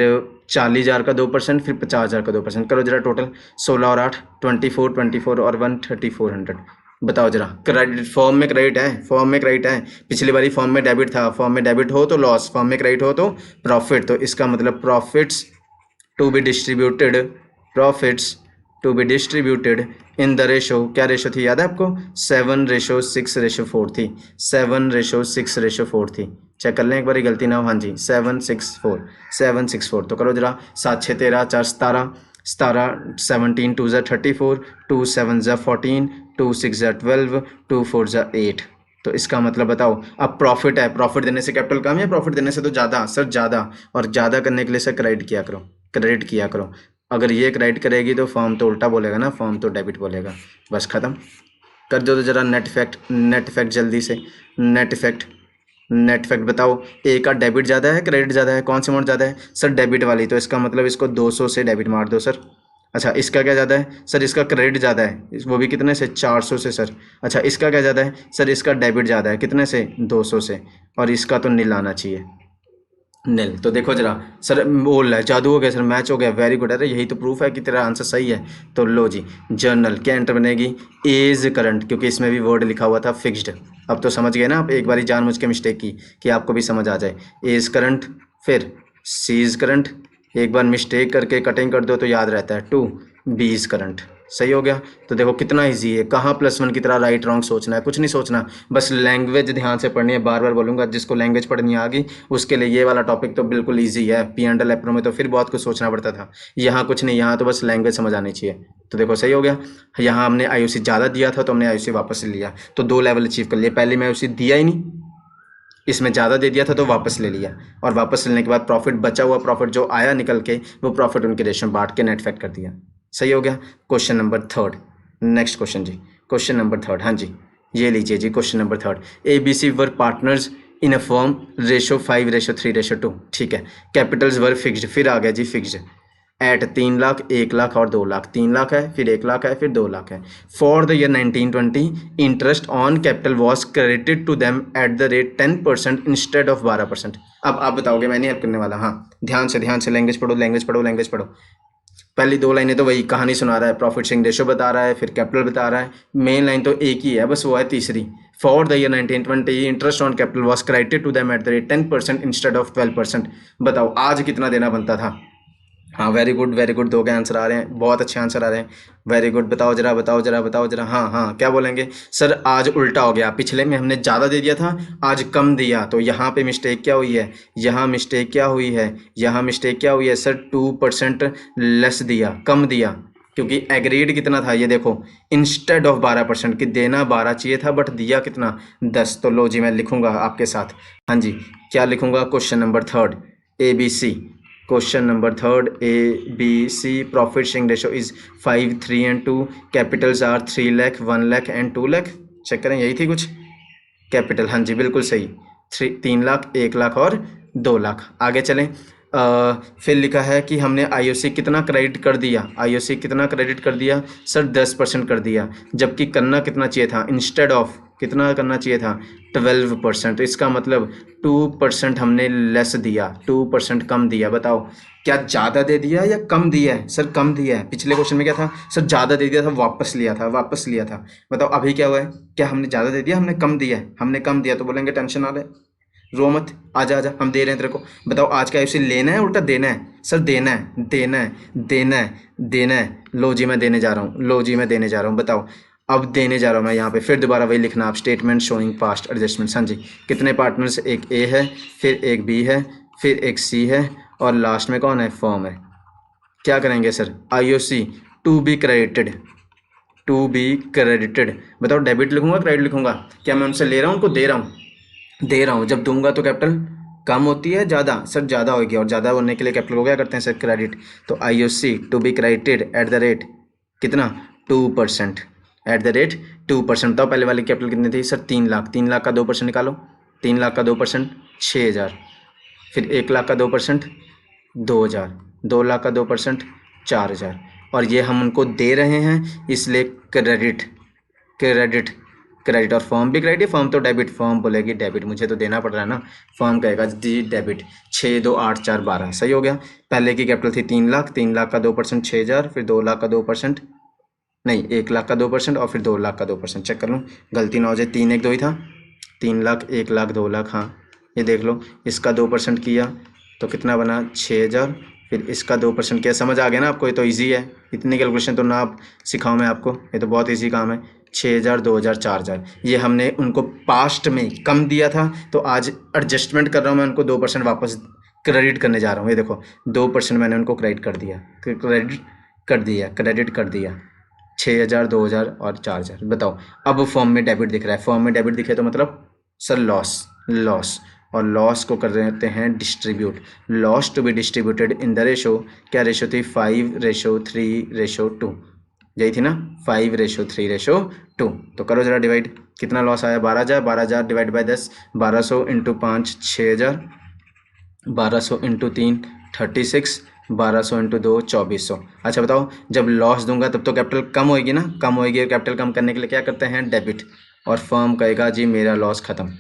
40,000 का 2%, फिर 50,000 का 2%। करो जरा टोटल, 16 और 8 24, 24 और 1 3400। बताओ जरा, क्रेडिट फॉर्म में क्रेडिट है, फॉर्म में क्रेडिट है। पिछली बारी फॉर्म में डेबिट था, फॉर्म में डेबिट हो तो लॉस, फॉर्म में क्रेडिट हो तो प्रॉफिट। तो इसका मतलब profits to be distributed, profits to be distributed in the ratio, क्या रेशो थी याद है आपको? 7:6:4 थी। 7:6:4 थी। चेक कर लें एक बार, गलती ना हो। हाँ जी, 764। तो करो जरा, 7 6 13 4 17, 17 17 2 34, 2 7 14, 2 6 12, 2 4 8। तो इसका मतलब बताओ, अब प्रॉफिट है, प्रॉफिट देने से कैपिटल कम या प्रॉफिट देने से तो ज़्यादा? सर ज़्यादा। और ज़्यादा करने के लिए सर क्रेडिट किया करो, क्रेडिट किया करो। अगर ये क्रेडिट करेगी तो फॉर्म तो उल्टा बोलेगा ना, फॉर्म तो डेबिट बोलेगा। बस ख़त्म। कर दो तो जरा नेट इफेक्ट, नेट इफेक्ट जल्दी से। नेट इफेक्ट, नेट इफेक्ट बताओ, ए का डेबिट ज़्यादा है क्रेडिट ज़्यादा है? कौन सी अमाउंट ज़्यादा है सर? डेबिट वाली। तो इसका मतलब इसको 200 से डेबिट मार दो सर। अच्छा, इसका क्या ज़्यादा है सर? इसका क्रेडिट ज़्यादा है, वो भी कितने से? 400 से सर। अच्छा, इसका क्या ज़्यादा है सर? इसका डेबिट ज़्यादा है, कितने से? 200 से। और इसका तो नील आना चाहिए, नील। तो देखो जरा सर, बोल रहा है जादू हो गया सर, मैच हो गया, वेरी गुड। अरे यही तो प्रूफ है कि तेरा आंसर सही है। तो लो जी, जर्नल क्या एंटर बनेगी? एज करंट, क्योंकि इसमें भी वर्ड लिखा हुआ था फिक्स्ड। अब तो समझ गए ना आप, एक बारी जानबूझ के मिस्टेक की कि आपको भी समझ आ जाए। एज करंट, फिर सीज करंट, एक बार मिस्टेक करके कटिंग कर दो तो याद रहता है। 2 बीज करंट, सही हो गया। तो देखो कितना इजी है, कहाँ +1 की तरह राइट रॉन्ग सोचना है, कुछ नहीं सोचना, बस लैंग्वेज ध्यान से पढ़नी है। बार बार बोलूँगा, जिसको लैंग्वेज पढ़नी आ गई उसके लिए ये वाला टॉपिक तो बिल्कुल ईजी है। P&L एप्रो में तो फिर बहुत कुछ सोचना पड़ता था, यहाँ कुछ नहीं, यहाँ तो बस लैंग्वेज समझ आनी चाहिए। तो देखो सही हो गया। यहाँ हमने आईओसी ज़्यादा दिया था तो हमने आईओसी वापस ले लिया, तो 2 लेवल अचीव कर लिए। पहले में आईओसी दिया ही नहीं, इसमें ज़्यादा दे दिया था तो वापस ले लिया, और वापस लेने के बाद प्रॉफिट, बचा हुआ प्रॉफिट जो आया निकल के, वो प्रॉफिट उनके रेशो में बांट के नेट इफेक्ट कर दिया। सही हो गया। क्वेश्चन नंबर 3, नेक्स्ट क्वेश्चन जी, क्वेश्चन नंबर 3। हाँ जी, ये लीजिए जी, question number 3। ABC were partners in a form, ratio 5:3:2। ठीक है। कैपिटल्स वर फिक्स्ड, फिर आ गया जी फिक्स्ड, एट 3 लाख, 1 लाख और 2 लाख। 3 लाख है, फिर 1 लाख है, फिर 2 लाख है। For the year 1920 interest on capital was credited to them at the rate 10% instead of 12%। अब आप बताओगे, मैं नहीं हेल्प करने वाला। हाँ, ध्यान से लैंग्वेज पढ़ो, लैंग्वेज पढ़ो, लैंग्वेज पढ़ो। पहली 2 लाइनें तो वही कहानी सुना रहा है, प्रॉफिट शेयरिंग रेशो बता रहा है, फिर कैपिटल बता रहा है। मेन लाइन तो एक ही है, बस वो है तीसरी। For the year 1920 interest on capital was credited to them at the rate 10% instead of 12%। बताओ आज कितना देना बनता था? हाँ, वेरी गुड वेरी गुड, 2 के आंसर आ रहे हैं, बहुत अच्छे आंसर आ रहे हैं, वेरी गुड। बताओ जरा, बताओ जरा, बताओ जरा। हाँ हाँ, क्या बोलेंगे सर? आज उल्टा हो गया, पिछले में हमने ज़्यादा दे दिया था, आज कम दिया। तो यहाँ पे मिस्टेक क्या हुई है? यहाँ मिस्टेक क्या हुई है? यहाँ मिस्टेक क्या हुई है सर? 2% लेस दिया, कम दिया, क्योंकि एग्रीड कितना था ये देखो, इंस्टेड ऑफ 12%, कि देना 12 चाहिए था बट दिया कितना? 10। तो लो जी, मैं लिखूंगा आपके साथ। हाँ जी, क्या लिखूंगा? Question number 3 ABC, question number 3 ABC profit sharing ratio is 5 3 and 2, capitals are 3 lakh, 1 lakh and 2 lakh. Check करें, यही थी कुछ कैपिटल। हाँ जी, बिल्कुल सही, 3 लाख, 1 लाख और 2 लाख। आगे चलें। फिर लिखा है कि हमने आईओसी कितना क्रेडिट कर दिया, आईओसी कितना क्रेडिट कर दिया सर 10% कर दिया, जबकि करना कितना चाहिए था, इंस्टेड ऑफ कितना करना चाहिए था 12%। तो इसका मतलब 2% हमने लेस दिया, 2% कम दिया। बताओ क्या ज़्यादा दे दिया या कम दिया है? सर कम दिया है। पिछले क्वेश्चन में क्या था सर, ज़्यादा दे दिया था, वापस लिया था, वापस लिया था। बताओ अभी क्या हुआ है, क्या हमने ज़्यादा दे दिया, हमने कम दिया है? हमने कम दिया तो बोलेंगे टेंशन आ रहा है, रो मत, आजा आजा, हम दे रहे हैं तेरे को। बताओ आज का आईओसी लेना है उल्टा देना है? सर देना है, देना है, देना है, देना है। लो जी मैं देने जा रहा हूँ, लो जी मैं देने जा रहा हूँ। बताओ अब देने जा रहा हूँ मैं यहाँ पे, फिर दोबारा वही लिखना आप, स्टेटमेंट शोइंग पास्ट एडजस्टमेंट्स। हाँ जी, कितने पार्टनर्स, एक ए है, फिर एक बी है, फिर एक सी है, और लास्ट में कौन है, फॉर्म है। क्या करेंगे sir, IOC to be credited, to be credited. बताओ डेबिट लिखूंगा क्रेडिट लिखूंगा? क्या मैं उनसे ले रहा हूँ, उनको दे रहा हूँ? दे रहा हूँ। जब दूंगा तो कैपिटल कम होती है ज़्यादा? सर ज़्यादा होगी, और ज़्यादा होने के लिए कैपिटल को क्या करते हैं सर, क्रेडिट। तो IOC to be credited at the rate कितना, 2%, एट द रेट 2%। बताओ पहले वाली कैपिटल कितनी थी सर, 3 लाख, 3 लाख का 2% निकालो, 3 लाख का 2% 6,000, फिर 1 लाख का 2% 2,000, 2 लाख का 2% 4,000, और ये हम उनको दे रहे हैं इसलिए क्रेडिट, क्रेडिट, क्रेडिट। और फॉर्म भी क्रेडिट, फॉर्म तो डेबिट, फॉर्म बोलेगी डेबिट, मुझे तो देना पड़ रहा है ना, फॉर्म कहेगा जी डेबिट। 6 2 8 4 12 सही हो गया। पहले की कैपिटल थी 3 लाख, 3 लाख का 2% 6,000, फिर 2 लाख का 2%, नहीं 1 लाख का 2%, और फिर 2 लाख का 2%। चेक कर लूँ गलती ना हो जाए, 3 1 2 ही था, 3 लाख 1 लाख 2 लाख, हाँ ये देख लो। इसका 2% किया तो कितना बना, 6,000, फिर इसका 2% किया। समझ आ गया ना आपको, ये तो ईजी है, इतनी कैलकुलेशन तो ना आप सिखाऊं मैं आपको, ये तो बहुत ईजी काम है। 6,000 2,000 4,000 ये हमने उनको पास्ट में कम दिया था, तो आज एडजस्टमेंट कर रहा हूँ मैं, उनको 2% वापस क्रेडिट करने जा रहा हूँ। ये देखो 2% मैंने उनको क्रेडिट कर दिया, क्रेडिट कर दिया, क्रेडिट कर दिया, 6,000 2,000 और 4,000। बताओ अब फॉर्म में डेबिट दिख रहा है, फॉर्म में डेबिट दिखे तो मतलब सर लॉस, लॉस, और लॉस को कर देते हैं distribute, loss to be distributed in the ratio, क्या रेशो थी, 5:3:2, यही थी ना, 5:3:2। तो करो जरा डिवाइड, कितना लॉस आया, 12,000, 12,000 divide by 10, 1200 into 5 6,000, 1200 into 3 36, 1200 into 2 2400। अच्छा बताओ जब लॉस दूंगा तब तो कैपिटल कम होएगी ना, कम होएगी, और कैपिटल कम करने के लिए क्या करते हैं, डेबिट, और फर्म कहेगा जी मेरा लॉस खत्म।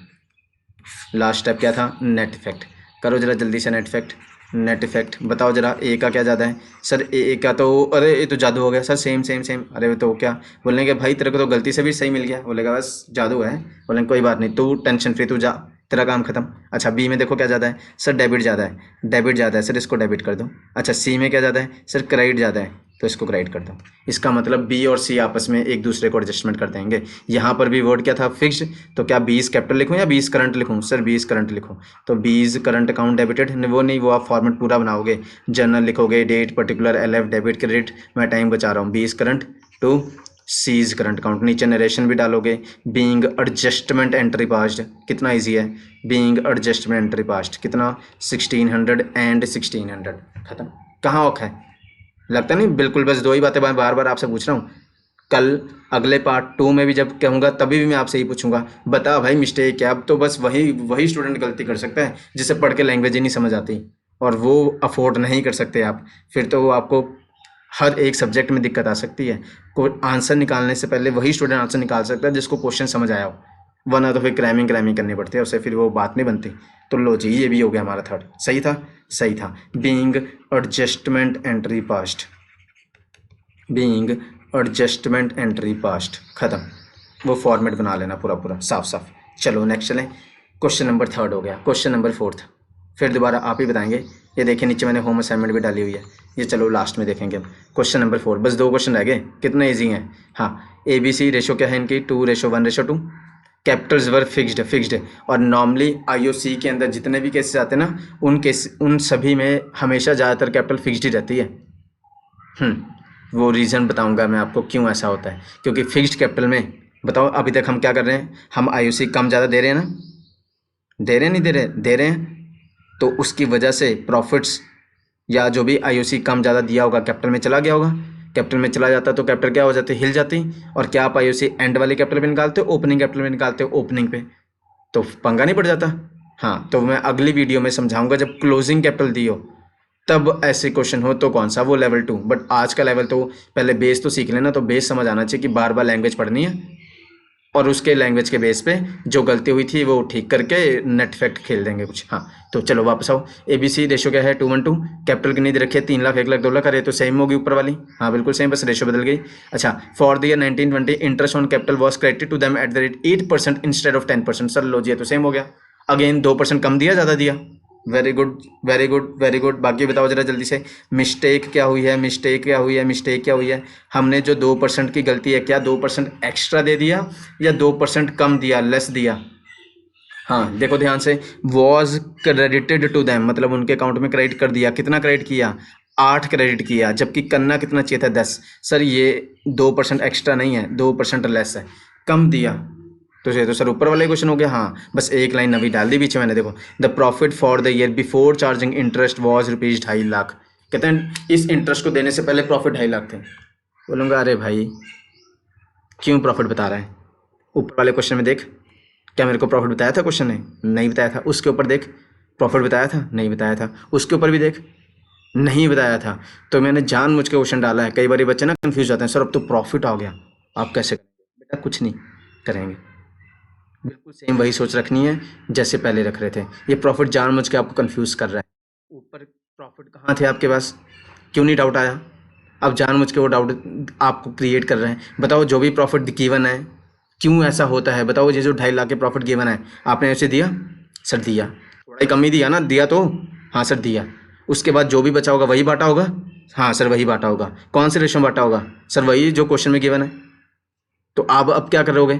लास्ट स्टेप क्या था, नेट इफेक्ट। करो जरा जल्दी से नेट इफेक्ट, नेट इफेक्ट बताओ जरा, ए का क्या ज़्यादा है सर, ए का तो, अरे ये तो जादू हो गया सर, सेम सेम सेम। अरे तो क्या बोलेंगे, भाई तेरे को तो गलती से भी सही मिल गया, बोलेगा बस जादू है, बोलेंगे कोई बात नहीं, तू टेंशन फ्री, तू जा, तेरा काम खत्म। अच्छा बी में देखो क्या ज़्यादा है सर, डेबिट ज़्यादा है, डेबिट ज़्यादा है सर, इसको डेबिट कर दो। अच्छा सी में क्या ज़्यादा है सर, क्रेडिट ज़्यादा है, तो इसको क्रेडिट कर दो। इसका मतलब बी और सी आपस में एक दूसरे को एडजस्टमेंट कर देंगे। यहाँ पर भी वर्ड क्या था, फिक्स्ड, तो क्या 20 कैपिटल लिखूँ या 20 करंट लिखूँ सर, 20 करंट लिखूँ, तो 20 करंट अकाउंट डेबिटेड, वो नहीं, वो आप फॉर्मेट पूरा बनाओगे, जर्नल लिखोगे, date particular LF debit credit, मैं टाइम बचा रहा हूँ, 20 current to C's current account, नीचे नरेशन भी डालोगे, बीइंग एडजस्टमेंट एंट्री पास्ट, कितना इजी है, बीइंग एडजस्टमेंट एंट्री पास्ट कितना, 1600 एंड 1600, खत्म। कहाँ औखा है, लगता नहीं, बिल्कुल बस 2 ही बातें बार बार आपसे पूछ रहा हूँ। कल अगले पार्ट 2 में भी जब कहूँगा तभी भी मैं आपसे ही पूछूंगा, बता भाई मिस्टेक क्या। अब तो बस वही स्टूडेंट गलती कर सकता है जिसे पढ़ के लैंग्वेज ही नहीं समझ आती, और वो अफोर्ड नहीं कर सकते आप, फिर तो आपको हर एक सब्जेक्ट में दिक्कत आ सकती है। कोई आंसर निकालने से पहले वही स्टूडेंट आंसर निकाल सकता है जिसको क्वेश्चन समझ आया हो, वरना तो फिर क्रैमिंग करनी पड़ती है उससे, फिर वो बात नहीं बनती। तो लो जी ये भी हो गया हमारा थर्ड, सही था, सही था। Being adjustment entry past, being adjustment entry past, खत्म। वो फॉर्मेट बना लेना पूरा पूरा साफ साफ। चलो नेक्स्ट चलें, क्वेश्चन नंबर 3 हो गया, क्वेश्चन नंबर 4 फिर दोबारा आप ही बताएंगे। ये देखिए नीचे मैंने होम असाइनमेंट भी डाली हुई है, ये चलो लास्ट में देखेंगे। क्वेश्चन नंबर 4, बस 2 क्वेश्चन रह गए, कितने ईजी हैं। हाँ ABC रेशो क्या है इनकी, 2:1:2, कैपिटल्स वर फिक्स्ड, और नॉर्मली IOC के अंदर जितने भी केसेस आते हैं ना, उन सभी में हमेशा ज़्यादातर कैपिटल फिक्स्ड ही रहती है। वो रीज़न बताऊंगा मैं आपको क्यों ऐसा होता है, क्योंकि फिक्स्ड कैपिटल में, बताओ अभी तक हम क्या कर रहे हैं, हम IOC कम ज़्यादा दे रहे हैं ना, दे रहे हैं नहीं दे रहे, दे रहे हैं, तो उसकी वजह से प्रॉफिट्स या जो भी IOC कम ज़्यादा दिया होगा कैपिटल में चला गया होगा, कैपिटल में चला जाता तो कैपिटल क्या हो जाती, हिल जाती। और क्या आप IOC एंड वाली कैपिटल पे निकालते हो, ओपनिंग कैपिटल में निकालते हो, ओपनिंग पे, तो पंगा नहीं पड़ जाता। हाँ तो मैं अगली वीडियो में समझाऊंगा जब क्लोजिंग कैपिटल दी हो, तब ऐसे क्वेश्चन हो तो कौन सा, वो लेवल 2। बट आज का लेवल तो पहले बेस तो सीख लेना, तो बेस समझ आना चाहिए कि बार बार लैंग्वेज पढ़नी है और उसके लैंग्वेज के बेस पे जो गलती हुई थी वो ठीक करके नेट फैक्ट खेल देंगे कुछ। हाँ तो चलो वापस आओ। ABC रेशो क्या है 2:1 कैपिटल कितनी दे रखी है 3 लाख 1 लाख 2 लाख। अरे तो सेम होगी ऊपर वाली, हाँ बिल्कुल सेम, बस रेशो बदल गई। अच्छा for the year 1920 interest on capital was credited to them at the rate 8% instead of 10%। Sir लो जी तो सेम हो गया। अगेन 2% कम दिया ज़्यादा दिया, very good very good very good. बाकी बताओ जरा जल्दी से, मिस्टेक क्या हुई है, मिस्टेक क्या हुई है, मिस्टेक क्या हुई है। हमने जो 2% की गलती है, क्या 2% एक्स्ट्रा दे दिया या 2% कम दिया, लेस दिया। हाँ देखो ध्यान से, वॉज क्रेडिटेड टू दैम मतलब उनके अकाउंट में क्रेडिट कर दिया। कितना क्रेडिट किया, 8 क्रेडिट किया, जबकि करना कितना चाहिए था 10। सर ये 2% एक्स्ट्रा नहीं है, 2% लेस है, कम दिया। तो ये तो सर ऊपर वाले क्वेश्चन हो गया। हाँ बस एक लाइन नवी डाल दी बीच में मैंने, देखो the profit for the year before charging interest was rupees 2.5 lakh. कहते हैं इस इंटरेस्ट को देने से पहले प्रॉफिट 2.5 लाख थे। बोलूँगा अरे भाई क्यों प्रॉफिट बता रहा है। ऊपर वाले क्वेश्चन में देख, क्या मेरे को प्रॉफिट बताया था क्वेश्चन ने, नहीं बताया था। उसके ऊपर देख प्रॉफिट बताया था, नहीं बताया था। उसके ऊपर भी देख नहीं बताया था। तो मैंने जानबूझ के क्वेश्चन डाला है। कई बार बच्चे ना कंफ्यूज जाते हैं, सर अब तो प्रॉफिट आ गया आप कैसे करेंगे। बेटा कुछ नहीं करेंगे, बिल्कुल सेम वही सोच रखनी है जैसे पहले रख रहे थे। ये प्रॉफिट जानबूझ के आपको कंफ्यूज कर रहा है। ऊपर प्रॉफिट कहाँ थे आपके पास, क्यों नहीं डाउट आया। अब जानबूझ के वो डाउट आपको क्रिएट कर रहे हैं। बताओ जो भी प्रॉफिट गिवन है क्यों ऐसा होता है, बताओ। ये जो 2.5 लाख के प्रॉफिट गिवन है आपने ऐसे दिया, सर दिया, थोड़ा ही कम ही दिया ना, दिया तो हाँ सर दिया। उसके बाद जो भी बचा होगा वही बांटा होगा, हाँ सर वही बांटा होगा। कौन से रेशो में बांटा होगा, सर वही जो क्वेश्चन में गिवन है। तो आप अब क्या करोगे,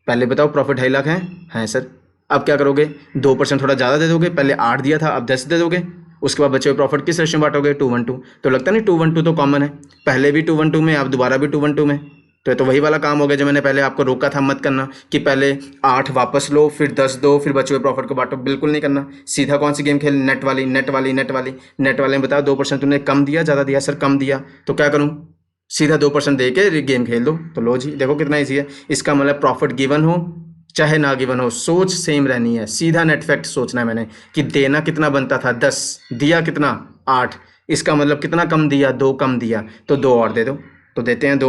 पहले बताओ प्रॉफिट 2.5 लाख है सर। अब क्या करोगे, 2% थोड़ा ज़्यादा दे दोगे, पहले 8 दिया था अब 10 दे दोगे। उसके बाद बचे हुए प्रॉफिट किस रेशो में बांटोगे, 2:1 तो लगता नहीं 2:1 तो कॉमन है, पहले भी 2:1 में, अब दोबारा भी 2:1 में। तो ये तो वही वाला काम हो गया जो मैंने पहले आपको रोका था मत करना, कि पहले 8 वापस लो फिर 10 दो फिर बचे हुए प्रॉफिट को बांटो। बिल्कुल नहीं करना। सीधा कौन सी गेम खेल, नेट वाली नेट वाली नेट वाली। नेट वाले में बताओ 2% तुमने कम दिया ज़्यादा दिया, सर कम दिया तो क्या करूँ, सीधा 2% दे के गेम खेल दो। तो लो जी देखो कितना ईजी है। इसका मतलब प्रॉफिट गिवन हो चाहे ना गिवन हो, सोच सेम रहनी है। सीधा नेट फैक्ट सोचना है मैंने कि देना कितना बनता था 10, दिया कितना 8। इसका मतलब कितना कम दिया, 2 कम दिया, तो 2 और दे दो। तो देते हैं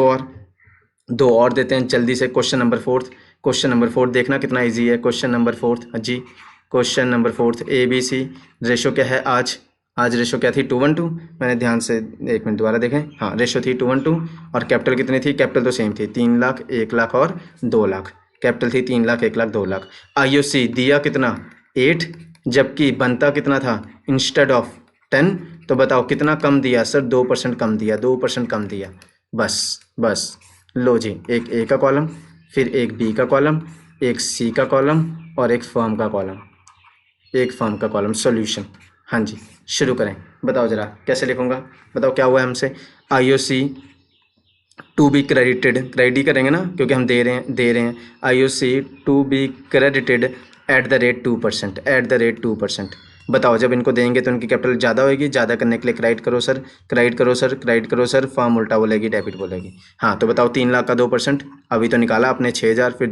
2 और देते हैं जल्दी से। क्वेश्चन नंबर 4, क्वेश्चन नंबर 4 देखना कितना ईजी है। क्वेश्चन नंबर 4 जी, क्वेश्चन नंबर 4 ABC रेशो क्या है आज रेशो क्या थी 2:1। मैंने ध्यान से 1 मिनट दोबारा देखें, हाँ रेशो थी 2:1 और कैपिटल कितनी थी, कैपिटल तो सेम थी 3 लाख 1 लाख और 2 लाख। कैपिटल थी 3 लाख 1 लाख 2 लाख। IOC दिया कितना 8, जबकि बनता कितना था इंस्टेड ऑफ 10। तो बताओ कितना कम दिया, सर 2% कम दिया, 2% कम दिया। बस लो जी, एक A का कॉलम, फिर एक B का कॉलम, एक C का कॉलम और एक फर्म का कॉलम, सॉल्यूशन। हाँ जी शुरू करें, बताओ जरा कैसे लिखूंगा, बताओ क्या हुआ है हमसे। IOC टू बी क्रेडिट ही करेंगे ना क्योंकि हम दे रहे हैं। IOC to be credited at the rate 2%। बताओ जब इनको देंगे तो इनकी कैपिटल ज़्यादा होगी, ज़्यादा करने के लिए क्रेडिट करो सर। फॉर्म उल्टा बोलेगी, डेबिट बोलेगी। हाँ तो बताओ 3 लाख का 2%, अभी तो निकाला आपने 6,000, फिर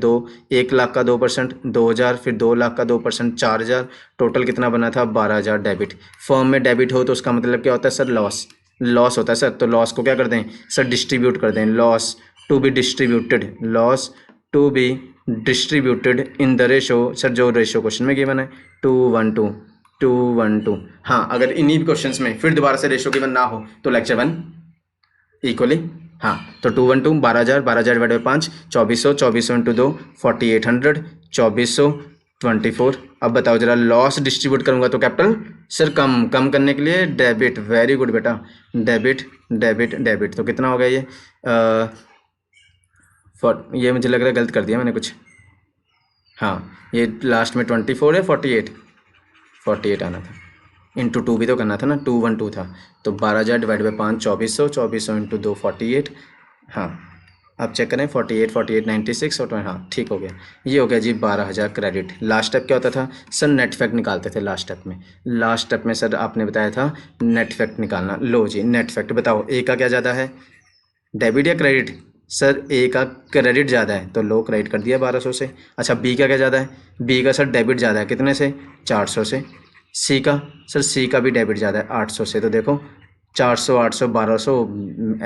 1 लाख का 2%, 2,000, फिर 2 लाख का 2%, 4,000। टोटल कितना बना था 12,000 डेबिट। फॉर्म में डेबिट हो तो उसका मतलब क्या होता है सर, लॉस होता है सर। तो लॉस को क्या कर दें सर, डिस्ट्रीब्यूट कर दें। Loss to be distributed in the ratio, sir जो रेशो क्वेश्चन में गिवन है 2:1। हाँ अगर इन्हीं क्वेश्चंस में फिर दोबारा से रेशो गिवन ना हो तो लेक्चर 1 इक्वली। हाँ तो 2:1 12,000 डिवाइड बाई 5 2400 इंटू 2 4800 2400 24। अब बताओ जरा, लॉस डिस्ट्रीब्यूट करूंगा तो कैपिटल सर कम करने के लिए डेबिट। वेरी गुड बेटा, डेबिट। तो कितना हो गया ये मुझे लग रहा है गलत कर दिया मैंने कुछ। हाँ ये लास्ट में 24 है, 48 आना था। इंटू 2 भी तो करना था ना, 2:1 था। तो 12,000 डिवाइड बाई 5 2400 इंटू 2 48। हाँ अब चेक करें 48 96 और हाँ ठीक हो गया। ये हो गया जी 12,000 क्रेडिट। लास्ट स्टेप क्या होता था सर, नेट फैक्ट निकालते थे लास्ट स्टेप में सर आपने बताया था नेट फैक्ट निकालना। लो जी नेट फैक्ट बताओ, A का क्या ज़्यादा है, डेबिट या क्रेडिट। सर A का क्रेडिट ज़्यादा है तो लो क्रेडिट कर दिया 1200 से। अच्छा B का क्या ज़्यादा है, B का सर डेबिट ज़्यादा है, कितने से 400 से। सी का, सर सी का भी डेबिट ज़्यादा है 800 से, तो देखो 400 800 1200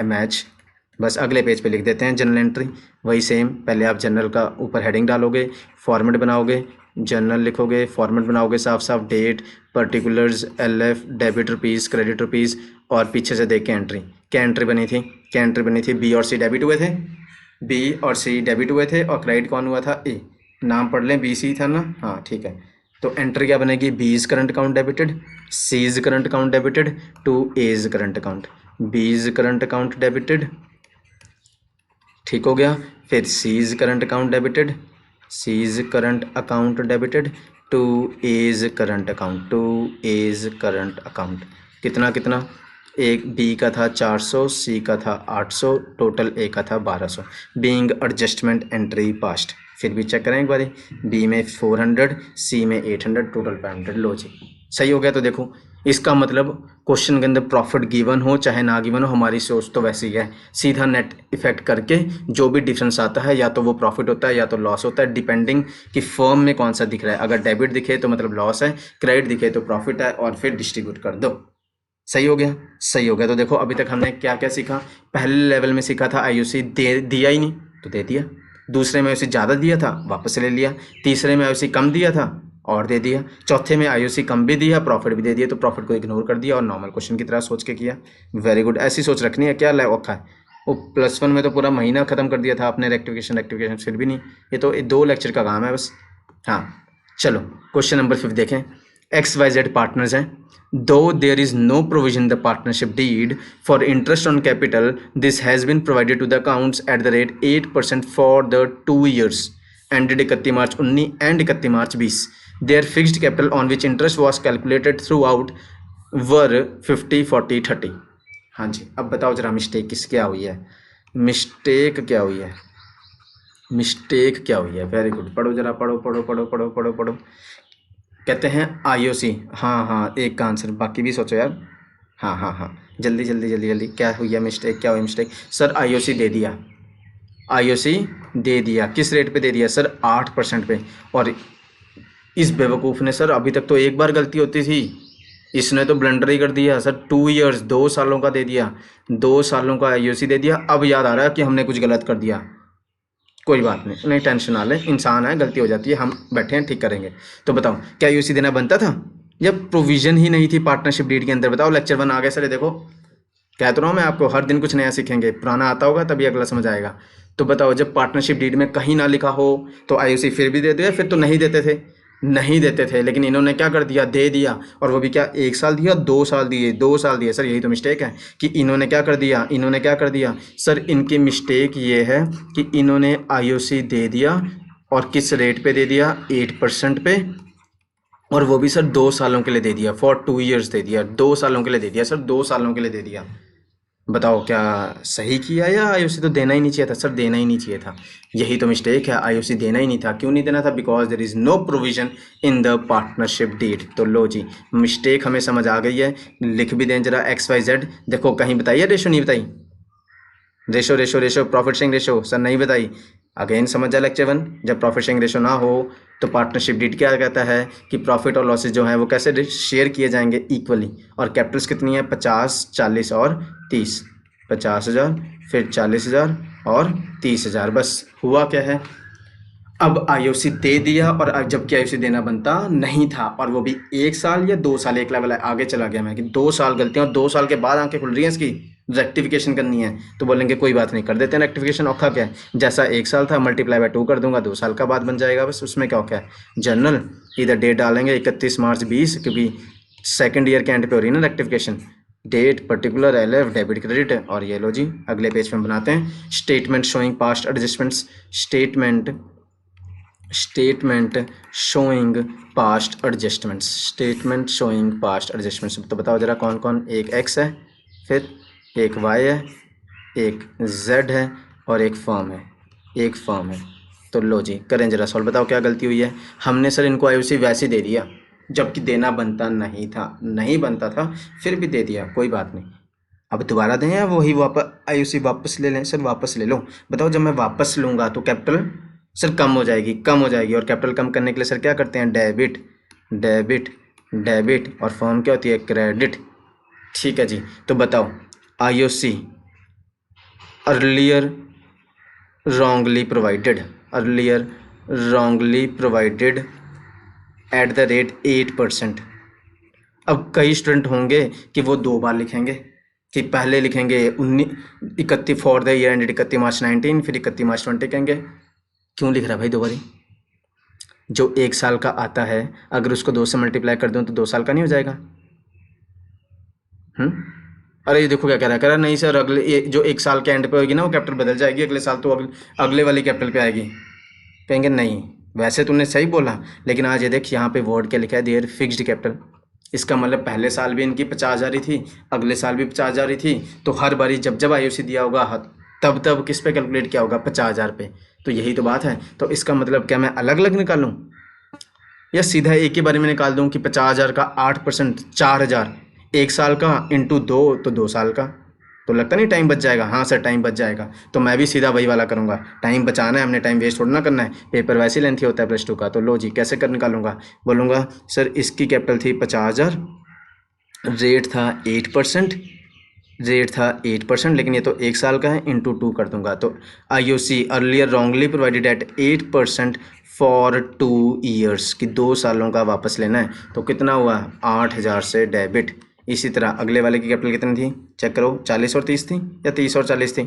मैच। बस अगले पेज पे लिख देते हैं जनरल एंट्री, वही सेम। पहले आप जनरल का ऊपर हेडिंग डालोगे, फॉर्मेट बनाओगे, जनरल लिखोगे, फॉर्मेट बनाओगे साफ साफ, date, particulars, LF, debit rupees, credit rupees, और पीछे से देख के एंट्री। क्या एंट्री बनी थी? क्या एंट्री बनी थी? बी और सी डेबिट हुए थे, बी और सी डेबिट हुए थे, और क्रेडिट कौन हुआ था? ए। नाम पढ़ लें, बी सी था ना, हाँ ठीक है। तो एंट्री क्या बनेगी? B is current account debited, C is current account debited to A is current account, B is current account debited, ठीक हो गया। फिर C is current account debited, C is current account debited to A is current account, to A is current account. कितना कितना? एक B का था 400, सी का था 800, टोटल ए का था 1200। Being adjustment entry past. फिर भी चेक करें एक बारी, बी में 400, सी में 800, टोटल 500। लो जी सही हो गया। तो देखो इसका मतलब क्वेश्चन के अंदर प्रॉफिट गिवन हो चाहे ना गिवन हो, हमारी सोच तो वैसी है, सीधा नेट इफेक्ट करके जो भी डिफरेंस आता है या तो वो प्रॉफिट होता है या तो लॉस होता है, डिपेंडिंग कि फर्म में कौन सा दिख रहा है। अगर डेबिट दिखे तो मतलब लॉस है, क्रेडिट दिखे तो प्रॉफिट है, और फिर डिस्ट्रीब्यूट कर दो। सही हो गया, सही हो गया। तो देखो अभी तक हमने क्या क्या सीखा। पहले लेवल में सीखा था आईओसी दिया ही नहीं तो दे दिया, दूसरे में आईओसी ज़्यादा दिया था वापस ले लिया, तीसरे में आईओसी कम दिया था और दे दिया, चौथे में आईओसी कम भी दिया प्रॉफिट भी दे दिया, तो प्रॉफिट को इग्नोर कर दिया और नॉर्मल क्वेश्चन की तरह सोच के किया। वेरी गुड, ऐसी सोच रखनी है। क्या औखा है? वो +1 में तो पूरा महीना खत्म कर दिया था आपने, रेक्टिफिकेशन फिर भी नहीं। ये तो 2 लेक्चर का काम है बस। हाँ चलो क्वेश्चन नंबर 5 देखें। XYZ पार्टनर्स हैं, though there is no provision in the partnership deed for interest on capital, this has been provided to the accounts at the rate 8% for the 2 years ended 31 March 19 and 31 March 20. Their fixed capital on which interest was calculated throughout were 50 40 30. हाँ जी, अब बताओ जरा mistake किस क्या हुई है? Mistake क्या हुई है? मिस्टेक क्या हुई है? वेरी गुड, पढ़ो जरा, पढ़ो पढ़ो पढ़ो पढ़ो पढ़ो पढ़ो। कहते हैं आईओसी, हाँ हाँ एक का आंसर, बाकी भी सोचो यार। हाँ हाँ हाँ जल्दी जल्दी जल्दी जल्दी। क्या हुई है मिस्टेक? क्या हुई मिस्टेक? सर आईओसी दे दिया, आईओसी दे दिया। किस रेट पे दे दिया सर? 8% पे। और इस बेवकूफ़ ने सर अभी तक तो एक बार गलती होती थी, इसने तो ब्लंडर ही कर दिया सर। 2 ईयर्स 2 सालों का दे दिया, 2 सालों का आईओसी दे दिया। अब याद आ रहा है कि हमने कुछ गलत कर दिया। कोई बात नहीं, नहीं टेंशन ना ले, इंसान है गलती हो जाती है, हम बैठे हैं ठीक करेंगे। तो बताओ क्या यूसी देना बनता था जब प्रोविजन ही नहीं थी पार्टनरशिप डीड के अंदर? बताओ लेक्चर 1 आ गया सर। देखो कह तो रहा हूँ मैं आपको, हर दिन कुछ नया सीखेंगे, पुराना आता होगा तभी अगला समझ आएगा। तो बताओ जब पार्टनरशिप डीड में कहीं ना लिखा हो तो आईओसी फिर भी दे दो, या फिर तो नहीं देते थे? नहीं देते थे, लेकिन इन्होंने क्या कर दिया? दे दिया। और वो भी क्या 1 साल दिया, 2 साल दिए, 2 साल दिए। सर यही तो मिस्टेक है कि इन्होंने क्या कर दिया, इन्होंने क्या कर दिया सर? इनकी मिस्टेक ये है कि इन्होंने आईओसी दे दिया, और किस रेट पे दे दिया? 8% पे, और वो भी सर 2 सालों के लिए दे दिया, फॉर 2 ईयर्स दे दिया, 2 सालों के लिए दे दिया सर, 2 सालों के लिए दे दिया। बताओ क्या सही किया, या आईओसी तो देना ही नहीं चाहिए था? सर देना ही नहीं चाहिए था, यही तो मिस्टेक है, आईओसी देना ही नहीं था। क्यों नहीं देना था? Because there is no provision in the partnership deed. तो लो जी मिस्टेक हमें समझ आ गई है। लिख भी दें जरा XYZ। देखो कहीं बताइए रेशो? नहीं बताई? Ratio ratio ratio profit sharing ratio sir नहीं बताई। अगेन समझ जाए लेक्चर 1, जब प्रॉफिट शेयरिंग रेशो ना हो तो पार्टनरशिप डीड क्या कहता है कि प्रॉफिट और लॉसेज जो हैं वो कैसे शेयर किए जाएंगे? इक्वली। और कैपिटल्स कितनी है? 50 40 और 30। 50,000 फिर 40,000 और 30,000। बस हुआ क्या है, अब आईओसी दे दिया, और अब जबकि आईओसी देना बनता नहीं था, और वो भी 1 साल या 2 साल, एक लेवल आगे चला गया मैं कि 2 साल गलतियाँ, और 2 साल के बाद आंखें खुल रही हैं इसकी, रेक्टिफिकेशन करनी है। तो बोलेंगे कोई बात नहीं, कर देते हैं रेक्टिफिकेशन, औखा क्या है? जैसा 1 साल था मल्टीप्लाई बाय 2 कर दूंगा, 2 साल का बाद बन जाएगा, बस उसमें क्या औखा है? जनरल इधर डेट डालेंगे 31 मार्च 20, क्योंकि सेकेंड ईयर के एंड पे हो रही है ना rectification. Date particular LF debit credit, और ये लो जी अगले पेज पे हम बनाते हैं statement showing past adjustments. Statement showing past adjustments, statement showing past adjustments. तो बताओ जरा कौन कौन? एक X है, फिर एक Y है, एक Z है, और एक फर्म है, एक फर्म है। तो लो जी करें जरा सॉल्व। बताओ क्या गलती हुई है? हमने सर इनको आईओसी वैसे दे दिया जबकि देना बनता नहीं था, नहीं बनता था, फिर भी दे दिया, कोई बात नहीं। अब दोबारा दें या वही वापस आईओसी वापस ले लें? सर वापस ले लो। बताओ जब मैं वापस लूँगा तो कैपिटल सर कम हो जाएगी, कम हो जाएगी, और कैपिटल कम करने के लिए सर क्या करते हैं? डेबिट डेबिट और फर्म क्या होती है, क्रेडिट। ठीक है जी, तो बताओ IOC earlier wrongly provided at the rate 8%। अब कई स्टूडेंट होंगे कि वो दो बार लिखेंगे, कि पहले लिखेंगे 31 फॉर द ईयर एंडेड 31 मार्च 19, फिर 31 मार्च 20 कहेंगे। क्यों लिख रहा है भाई दो बारी? जो 1 साल का आता है अगर उसको 2 से मल्टीप्लाई कर दूं तो 2 साल का नहीं हो जाएगा? अरे ये देखो क्या कह रहा है, कह रहा है नहीं सर अगले जो 1 साल के एंड पे होगी ना वो कैपिटल बदल जाएगी, अगले साल तो अगले वाली कैपिटल पे आएगी। कहेंगे नहीं, वैसे तूने सही बोला, लेकिन आज ये देख यहाँ पे वर्ड क्या लिखा है, देयर फिक्स्ड कैपिटल। इसका मतलब पहले साल भी इनकी 50,000 ही थी, अगले साल भी 50,000 ही थी, तो हर बारी जब जब आईओसी दिया होगा तब किस पे कैलकुलेट किया होगा, 50,000 पे। तो यही तो बात है। तो इसका मतलब क्या मैं अलग अलग निकालूं या सीधा एक ही बारे में निकाल दूं कि 50,000 का 8% 4,000, 1 साल का इंटू 2 तो 2 साल का। तो लगता नहीं टाइम बच जाएगा? हाँ सर टाइम बच जाएगा। तो मैं भी सीधा वही वाला करूँगा, टाइम बचाना है हमने, टाइम वेस्ट थोड़ा ना करना है। पेपर वैसे लेंथी होता है +2 का। तो लो जी कैसे कर निकालूंगा, बोलूँगा सर इसकी कैपिटल थी 50,000, रेट था 8%, लेकिन ये तो 1 साल का है, इंटू 2 कर दूंगा। तो IOC earlier wrongly provided eight 8% for 2 years, कि 2 सालों का वापस लेना है। तो कितना हुआ, 8,000 से डेबिट। इसी तरह अगले वाले की कैपिटल कितनी थी, चेक करो, 40 और 30 थी या 30 और 40 थी?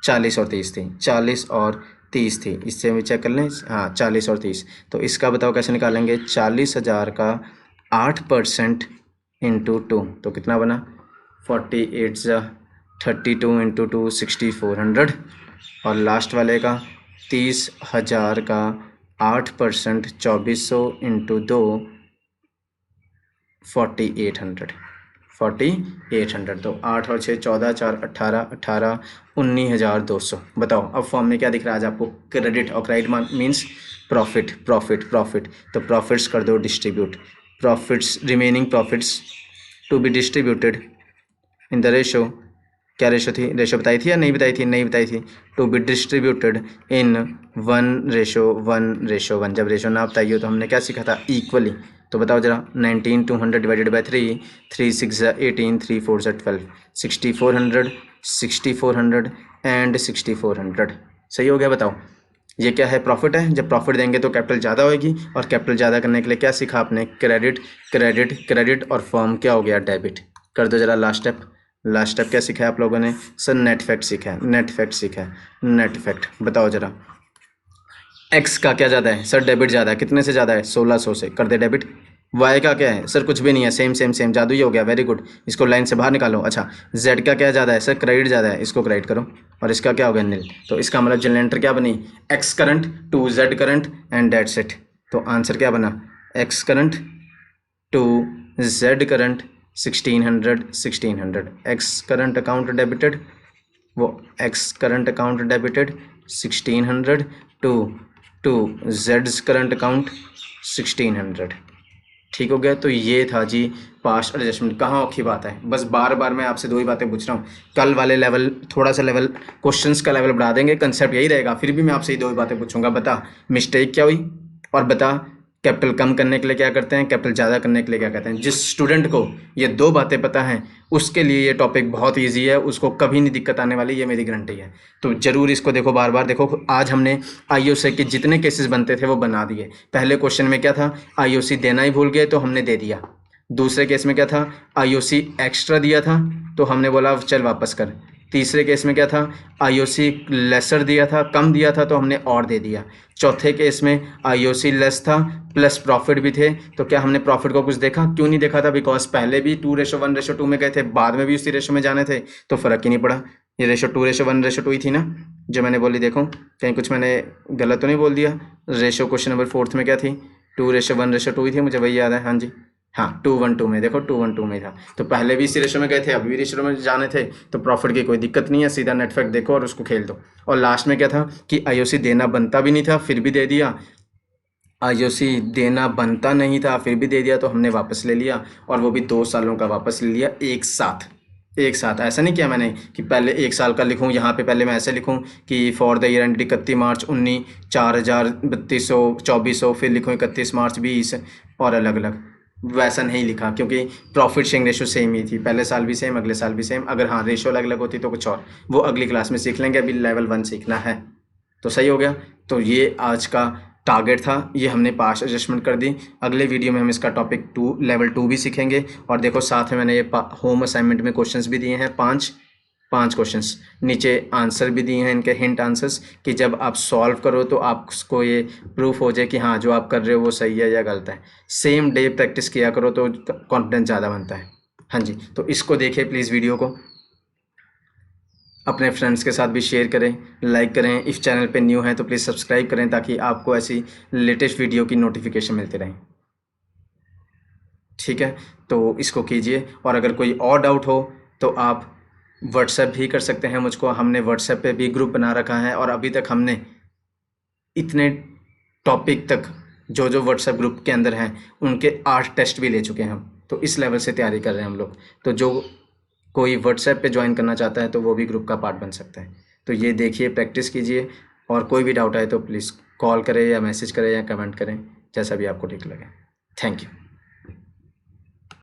40 और 30 थी, 40 और 30 थी। इससे भी चेक कर लें, हाँ 40 और 30। तो इसका बताओ कैसे निकालेंगे, 40,000 का 8% इंटू 2 तो कितना बना, 48 32 इंटू 2 6,400। और लास्ट वाले का 30,000 का 8% 2,400 इंटू 2 4,800। तो 8 और 6 14 4 18 18 19,200। बताओ अब फॉर्म में क्या दिख रहा है आज आपको, क्रेडिट, और क्रेडिट मीन्स प्रॉफिट। तो प्रॉफिट्स कर दो distribute, profits remaining profits to be distributed in the ratio. क्या रेशो थी, रेशो बताई थी या नहीं बताई थी? नहीं बताई थी। To be distributed in 1:1:1। जब रेशो ना बताई हो तो हमने क्या सीखा था, इक्वली। तो बताओ जरा, 19 200 डिवाइडेड बाई 3, 3 6 18, 3 4 12, 6,400 6,400 एंड 6,400। सही हो गया? बताओ ये क्या है, प्रॉफिट है। जब प्रॉफिट देंगे तो कैपिटल ज़्यादा होगी, और कैपिटल ज़्यादा करने के लिए क्या सीखा आपने, क्रेडिट, और फॉर्म क्या हो गया, डेबिट। कर दो जरा लास्ट स्टेप क्या सीखा है आप लोगों ने, सर नेट फैक्ट सीखा है, नेट फैक्ट। बताओ जरा एक्स का क्या ज़्यादा है, सर डेबिट ज़्यादा है, कितने से ज़्यादा है, 1,600 से, कर दे डेबिट। वाई का क्या है, सर कुछ भी नहीं है, सेम जादू ही हो गया, वेरी गुड, इसको लाइन से बाहर निकालो। अच्छा जेड का क्या ज़्यादा है, सर क्रेडिट ज़्यादा है, इसको क्रेडिट करो, और इसका क्या हो गया, नील। तो इसका मतलब जनरेटर क्या बनी, X current to Z current and that's it. तो आंसर क्या बना, X current to Z current 1,600 X current account debited, वो X current account debited 1,600 to जेड्स करंट अकाउंट 1,600। ठीक हो गया। तो ये था जी पास्ट एडजस्टमेंट। कहाँ औखी बात है, बस बार बार मैं आपसे दो ही बातें पूछ रहा हूँ। कल वाले लेवल थोड़ा सा लेवल क्वेश्चंस का लेवल बढ़ा देंगे, कंसेप्ट यही रहेगा, फिर भी मैं आपसे ही दो ही बातें पूछूंगा। बता मिस्टेक क्या हुई, और बता कैपिटल कम करने के लिए क्या करते हैं, कैपिटल ज़्यादा करने के लिए क्या कहते हैं। जिस स्टूडेंट को ये दो बातें पता हैं उसके लिए ये टॉपिक बहुत ईजी है, उसको कभी नहीं दिक्कत आने वाली, ये मेरी गारंटी है। तो जरूर इसको देखो, बार बार देखो। आज हमने आईओसी के जितने केसेस बनते थे वो बना दिए। पहले क्वेश्चन में क्या था, आईओसी देना ही भूल गए तो हमने दे दिया। दूसरे केस में क्या था, आईओसी एक्स्ट्रा दिया था तो हमने बोला चल वापस कर। तीसरे केस में क्या था, आईओसी लेसर दिया था, कम दिया था तो हमने और दे दिया। चौथे केस में आईओसी लेस था प्लस प्रॉफिट भी थे, तो क्या हमने प्रॉफिट को कुछ देखा, क्यों नहीं देखा था, बिकॉज पहले भी 2:1:2 में गए थे, बाद में भी उसी रेशो में जाने थे, तो फर्क ही नहीं पड़ा। ये रेशो 2:1:2 ही थी ना जो मैंने बोली। देखो कहीं कुछ मैंने गलत तो नहीं बोल दिया। रेशो क्वेश्चन नंबर 4 में क्या थी, 2:1:2 ही थी, मुझे वही याद है। हाँ जी, हाँ 2:1:2 में, देखो 2:1:2 में था, तो पहले भी इसी रेशो में गए थे, अभी भी रेशो में जाने थे, तो प्रॉफिट की कोई दिक्कत नहीं है, सीधा नेट फैक्ट देखो और उसको खेल दो। और लास्ट में क्या था कि आईओसी देना बनता भी नहीं था फिर भी दे दिया, आईओसी देना बनता नहीं था फिर भी दे दिया, तो हमने वापस ले लिया, और वो भी 2 सालों का वापस ले लिया एक साथ। एक साथ ऐसा नहीं किया मैंने कि पहले 1 साल का लिखूं, यहाँ पे पहले मैं ऐसे लिखूं कि फॉर द ईयर एंड 31 मार्च 19 4000 3200 2400, फिर लिखूं 31 मार्च 20 और अलग अलग। वैसा नहीं लिखा क्योंकि प्रॉफिट शेयरिंग रेशो सेम ही थी, पहले साल भी सेम, अगले साल भी सेम। अगर हाँ रेशो अलग अलग होती तो कुछ और, वो अगली क्लास में सीख लेंगे, अभी लेवल 1 सीखना है। तो सही हो गया। तो ये आज का टारगेट था, ये हमने पास एडजस्टमेंट कर दी। अगले वीडियो में हम इसका टॉपिक 2 लेवल 2 भी सीखेंगे। और देखो साथ में मैंने ये होम असाइनमेंट में क्वेश्चंस भी दिए हैं, 5 क्वेश्चंस, नीचे आंसर भी दिए हैं इनके, हिंट आंसर्स, कि जब आप सॉल्व करो तो आपको ये प्रूफ हो जाए कि हाँ जो आप कर रहे हो वो सही है या गलत है। सेम डे प्रैक्टिस किया करो तो कॉन्फिडेंस ज़्यादा बनता है। हाँ जी, तो इसको देखिए प्लीज़, वीडियो को अपने फ्रेंड्स के साथ भी शेयर करें, लाइक करें। इस चैनल पे न्यू हैं तो प्लीज़ सब्सक्राइब करें ताकि आपको ऐसी लेटेस्ट वीडियो की नोटिफिकेशन मिलती रहे। ठीक है, तो इसको कीजिए। और अगर कोई और डाउट हो तो आप व्हाट्सएप भी कर सकते हैं मुझको, हमने व्हाट्सएप पे भी ग्रुप बना रखा है। और अभी तक हमने इतने टॉपिक तक जो जो व्हाट्सएप ग्रुप के अंदर हैं उनके 8 टेस्ट भी ले चुके हैं हम। तो इस लेवल से तैयारी कर रहे हैं हम लोग। तो जो कोई व्हाट्सएप पे ज्वाइन करना चाहता है तो वो भी ग्रुप का पार्ट बन सकता है। तो ये देखिए, प्रैक्टिस कीजिए। और कोई भी डाउट आए तो प्लीज़ कॉल करें या मैसेज करें या कमेंट करें, जैसा भी आपको ठीक लगे। Thank you.